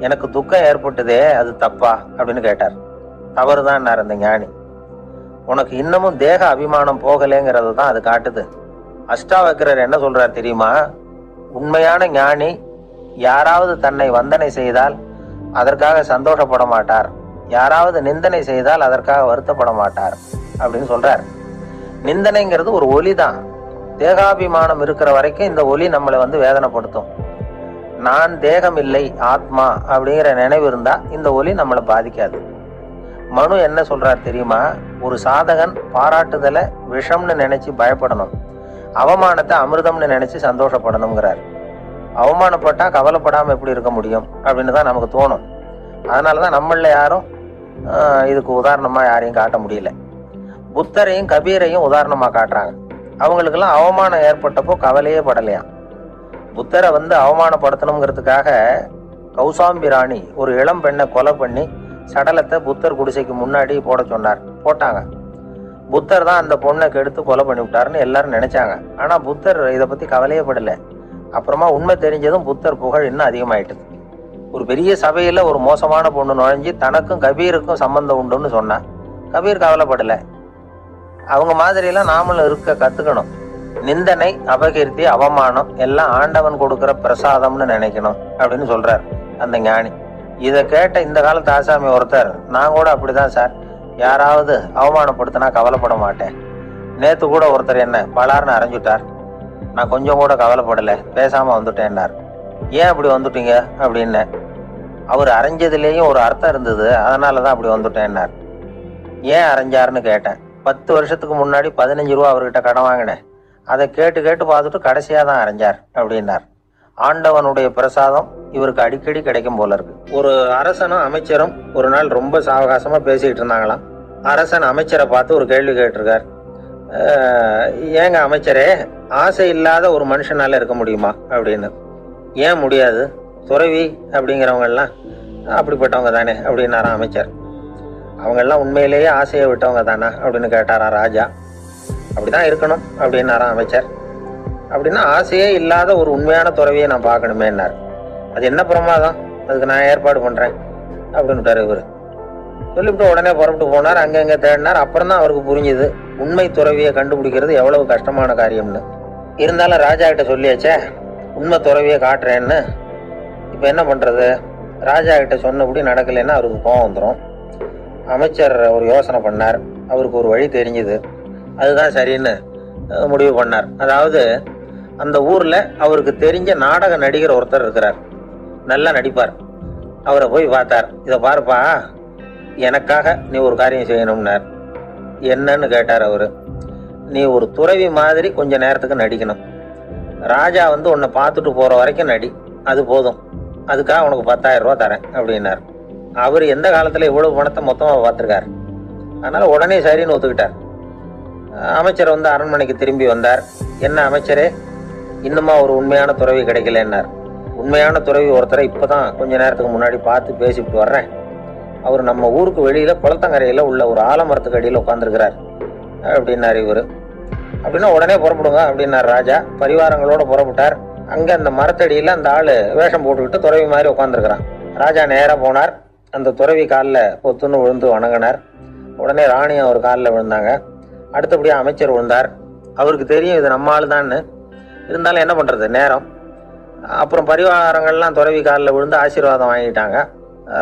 எனக்கு துக்கம் ஏற்பட்டதே அது தப்பா அப்படின்னு கேட்டார். தவறுதான் அந்த ஞானி. உனக்கு இன்னமும் தேக அபிமானம் போகலைங்கிறது தான் அது காட்டுது. அஷ்டாவக்கிரர் என்ன சொல்றார் தெரியுமா, உண்மையான ஞானி யாராவது தன்னை வந்தனை செய்தால் அதற்காக சந்தோஷப்பட மாட்டார், யாராவது நிந்தனை செய்தால் அதற்காக வருத்தப்பட மாட்டார் அப்படின்னு சொல்றார். நிந்தனைங்கிறது ஒரு ஒலி தான். தேகாபிமானம் இருக்கிற வரைக்கும் இந்த ஒலி நம்மளை வந்து வேதனைப்படுத்தும். நான் தேகம் இல்லை ஆத்மா அப்படிங்கிற நினைவு இருந்தா இந்த ஒலி நம்மளை பாதிக்காது. மனு என்ன சொல்றார் தெரியுமா? ஒரு சாதகன் பாராட்டுதலை விஷம்னு நினைச்சு பயப்படணும், அவமானத்தை அமிர்தம்னு நினைச்சு சந்தோஷப்படணுங்கிறார். அவமானப்பட்டா கவலைப்படாம எப்படி இருக்க முடியும் அப்படின்னு தான் நமக்கு தோணும். அதனாலதான் நம்மள யாரும் இதுக்கு உதாரணமா யாரையும் காட்ட முடியல. புத்தரையும் கபீரையும் உதாரணமா காட்டுறாங்க. அவங்களுக்கெல்லாம் அவமானம் ஏற்பட்டப்போ கவலையே படலையாம். புத்தரை அவமானப்படுத்தணுங்கிறதுக்காக கௌசாம்பி ராணி ஒரு இளம் பெண்ணை கொலை பண்ணி சடலத்தை புத்தர் குடிசைக்கு முன்னாடி போட சொன்னார். போட்டாங்க. புத்தர் தான் அந்த பொண்ணை கெடுத்து கொலை பண்ணி விட்டாருன்னு எல்லாரும் நினைச்சாங்க. ஆனா புத்தர் இதை பத்தி கவலையே படல. அப்புறமா உண்மை தெரிஞ்சதும் புத்தர் புகழ் இன்னும் அதிகமாயிட்டது. ஒரு பெரிய சபையில ஒரு மோசமான பொண்ணு நுழைஞ்சு தனக்கும் கபீருக்கும் சம்பந்தம் உண்டுன்னு சொன்னா கபீர் கவலைப்படல. அவங்க மாதிரியெல்லாம் நாமளும் இருக்க கத்துக்கணும். நிந்தனை, அபகீர்த்தி, அவமானம் எல்லாம் ஆண்டவன் கொடுக்கிற பிரசாதம்னு நினைக்கணும் அப்படின்னு சொல்றார் அந்த ஞானி. இதை கேட்ட இந்த காலத்து ஆசாமி ஒருத்தர், நான் கூட அப்படிதான் சார், யாராவது அவமானப்படுத்தினா கவலைப்பட மாட்டேன். நேத்து கூட ஒருத்தர் என்ன பலார்னு அரைஞ்சுட்டார், நான் கொஞ்சம் கூட கவலைப்படலை, பேசாம வந்துட்டேன்னார். ஏன் அப்படி வந்துட்டீங்க அப்படின்னு. அவர் அரைஞ்சதுலேயும் ஒரு அர்த்தம் இருந்தது, அதனாலதான் அப்படி வந்துட்டேன்னார். ஏன் அரைஞ்சாருன்னு கேட்டேன். 10 வருஷத்துக்கு முன்னாடி 15 ரூபா அவர்கிட்ட கடன் வாங்கினேன், அதை கேட்டு கேட்டு பார்த்துட்டு கடைசியா தான் அரைஞ்சார் அப்படின்னார். ஆண்டவனுடைய பிரசாதம் இவருக்கு அடிக்கடி கிடைக்கும் போல இருக்கு. ஒரு அரசனும் அமைச்சரும் ஒரு நாள் ரொம்ப சாவகாசமா பேசிக்கிட்டு இருந்தாங்களாம். அரசன் அமைச்சரை பார்த்து ஒரு கேள்வி கேட்டிருக்கார். ஏங்க அமைச்சரே, ஆசை இல்லாத ஒரு மனுஷனால இருக்க முடியுமா அப்படின்னு. ஏன் முடியாது, துறவி அப்படிங்கிறவங்க எல்லாம் அப்படிப்பட்டவங்க தானே அப்படின்னாராம் அமைச்சர். அவங்க எல்லாம் உண்மையிலேயே ஆசையை விட்டவங்க தானா அப்படின்னு கேட்டாராம் ராஜா. அப்படிதான் இருக்கணும் அப்படின்னாராம் அமைச்சர். அப்படின்னா ஆசையே இல்லாத ஒரு உண்மையான துறவியை நான் பார்க்கணுமேன்னார். அது என்ன பிரமாதம், அதுக்கு நான் ஏற்பாடு பண்றேன் அப்படின்னுட்டாரு இவரு. சொல்லிவிட்டு உடனே புறப்பட்டு போனார். அங்கங்க தேடினார். அப்புறம் தான் அவருக்கு புரிஞ்சுது உண்மை துறவியை கண்டுபிடிக்கிறது எவ்வளவு கஷ்டமான காரியம்னு. இருந்தாலும் ராஜா கிட்ட சொல்லியாச்சே உண்மை துறவியை காட்டுறேன்னு. இப்ப என்ன பண்றது? ராஜா கிட்ட சொன்னபடி நடக்கலைன்னா அவருக்கு கோவம் வந்துடும். அமைச்சர் ஒரு யோசனை பண்ணார். அவருக்கு ஒரு வழி தெரிஞ்சுது. அதுதான் சரின்னு முடிவு பண்ணார். அதாவது அந்த ஊர்ல அவருக்கு தெரிஞ்ச நாடக நடிகர் ஒருத்தர் இருக்கிறார், நல்லா நடிப்பார். அவரை போய் பார்த்தார். இதை பாருப்பா, எனக்காக நீ ஒரு காரியம் செய்யணும்னார். என்னன்னு கேட்டார் அவரு. நீ ஒரு துறவி மாதிரி கொஞ்ச நேரத்துக்கு நடிக்கணும். ராஜா உன்னை பார்த்துட்டு போற வரைக்கும் நடி, அது போதும். அதுக்காக உனக்கு 10,000 ரூபா தரேன் அப்படின்னார். அவர் எந்த காலத்துல இவ்வளவு பணத்தை மொத்தமா பார்த்திருக்கார். அதனால உடனே சரின்னு ஒத்துக்கிட்டார். அமைச்சர் அரண்மனைக்கு திரும்பி வந்தார். என்ன அமைச்சரே, இன்னுமா ஒரு உண்மையான துறவி கிடைக்கலன்னார். உண்மையான துறவி ஒருத்தரை இப்பதான் கொஞ்ச நேரத்துக்கு முன்னாடி பார்த்து பேசிவிட்டு வர்றேன். அவர் நம்ம ஊருக்கு வெளியில குளத்தங்கரையில உள்ள ஒரு ஆலமரத்துக்கு அடியில் உட்காந்துருக்கிறார் அப்படின்னாரு இவரு. அப்படின்னா உடனே புறப்படுங்க அப்படின்னார் ராஜா. பரிவாரங்களோட புறப்பட்டார். அங்க அந்த மரத்தடியில அந்த ஆளு வேஷம் போட்டுக்கிட்டு துறவி மாதிரி உட்காந்துருக்கிறான். ராஜா நேரா போனார். அந்த துறவி காலில் பொத்துன்னு விழுந்து வணங்கினார். உடனே ராணியும் அவர் காலில் விழுந்தாங்க. அடுத்தபடியா அமைச்சர் விழுந்தார். அவருக்கு தெரியும் இது நம்ம ஆளு தான்னு. இருந்தாலும் என்ன பண்றது, நேரம். அப்புறம் பரிவாரங்கள்லாம் துறவி காலில் விழுந்து ஆசீர்வாதம் வாங்கிட்டாங்க.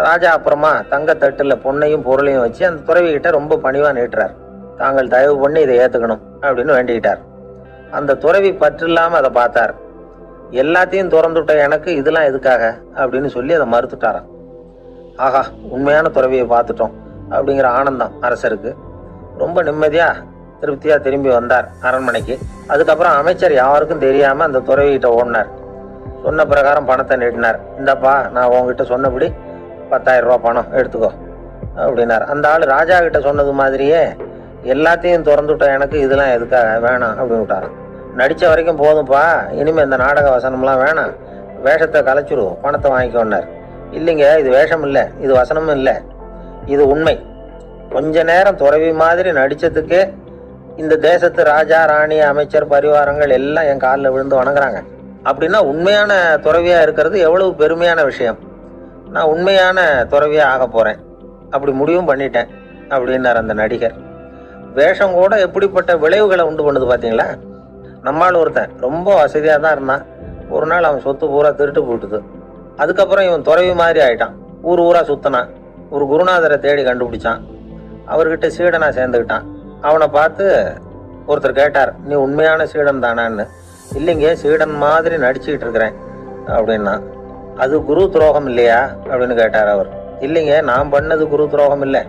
ராஜா அப்புறமா தங்கத்தட்டுல பொண்ணையும் பொருளையும் வச்சு அந்த துறவி கிட்ட ரொம்ப பணிவா நீட்டுறார். தாங்கள் தயவு பண்ணி இதை ஏத்துக்கணும் அப்படின்னு வேண்டிக்கிட்டார். அந்த துறவி பற்று இல்லாம அதை பார்த்தார். எல்லாத்தையும் திறந்துட்ட எனக்கு இதெல்லாம் எதுக்காக அப்படின்னு சொல்லி அதை மறுத்துட்டாராம். ஆஹா, உண்மையான துறவியை பார்த்துட்டோம் அப்படிங்கிற ஆனந்தம் அரசருக்கு. ரொம்ப நிம்மதியா திருப்தியா திரும்பி வந்தார் அரண்மனைக்கு. அதுக்கப்புறம் அமைச்சர் யாருக்கும் தெரியாம அந்த துறவிகிட்ட ஓடினார். சொன்ன பிரகாரம் பணத்தை நீட்டினார். இந்தப்பா, நான் உங்ககிட்ட சொன்னபடி 10,000 ரூபா பணம் எடுத்துக்கோ அப்படின்னார். அந்த ஆள் ராஜா கிட்ட சொன்னது மாதிரியே எல்லாத்தையும் திறந்துட்ட எனக்கு இதெல்லாம் எதுக்காக வேணாம் அப்படின்னு விட்டாராம். நடிச்ச வரைக்கும் போதும்ப்பா, இனிமே இந்த நாடக வசனம்லாம் வேணாம், வேஷத்தை கலைச்சிரும், பணத்தை வாங்கிக்கோன்னார். இல்லைங்க, இது வேஷம் இல்லை, இது வசனமும் இல்லை, இது உண்மை. கொஞ்ச நேரம் துறவி மாதிரி நடிச்சதுக்கே இந்த தேசத்து ராஜா, ராணி, அமைச்சர், பரிவாரங்கள் எல்லாம் என் காலில் விழுந்து வணங்குறாங்க. அப்படின்னா உண்மையான துறவியா இருக்கிறது எவ்வளவு பெருமையான விஷயம். நான் உண்மையான துறவியா ஆக போறேன், அப்படி முடிவும் பண்ணிட்டேன் அப்படின்னார் அந்த நடிகர். வேஷம் கூட எப்படிப்பட்ட விளைவுகளை உண்டு பண்ணுது பாத்தீங்களா. நம்மால் ஒருத்தன் ரொம்ப வசதியா தான் இருந்தான். ஒரு நாள் அவன் சொத்து பூரா திருட்டு போட்டுது. அதுக்கப்புறம் இவன் துறவி மாதிரி ஆயிட்டான். ஊர் ஊரா சுத்தினான். ஒரு குருநாதரை தேடி கண்டுபிடிச்சான். அவர்கிட்ட சீடனா சேர்ந்துக்கிட்டான். அவனை பார்த்து ஒருத்தர் கேட்டார், நீ உண்மையான சீடன் தானான்னு. இல்லைங்க, சீடன் மாதிரி நடிச்சுக்கிட்டு இருக்கிறேன் அப்படின்னா. அது குரு துரோகம் இல்லையா அப்படின்னு கேட்டார் அவர். இல்லைங்க, நான் பண்ணது குரு துரோகம் இல்லை,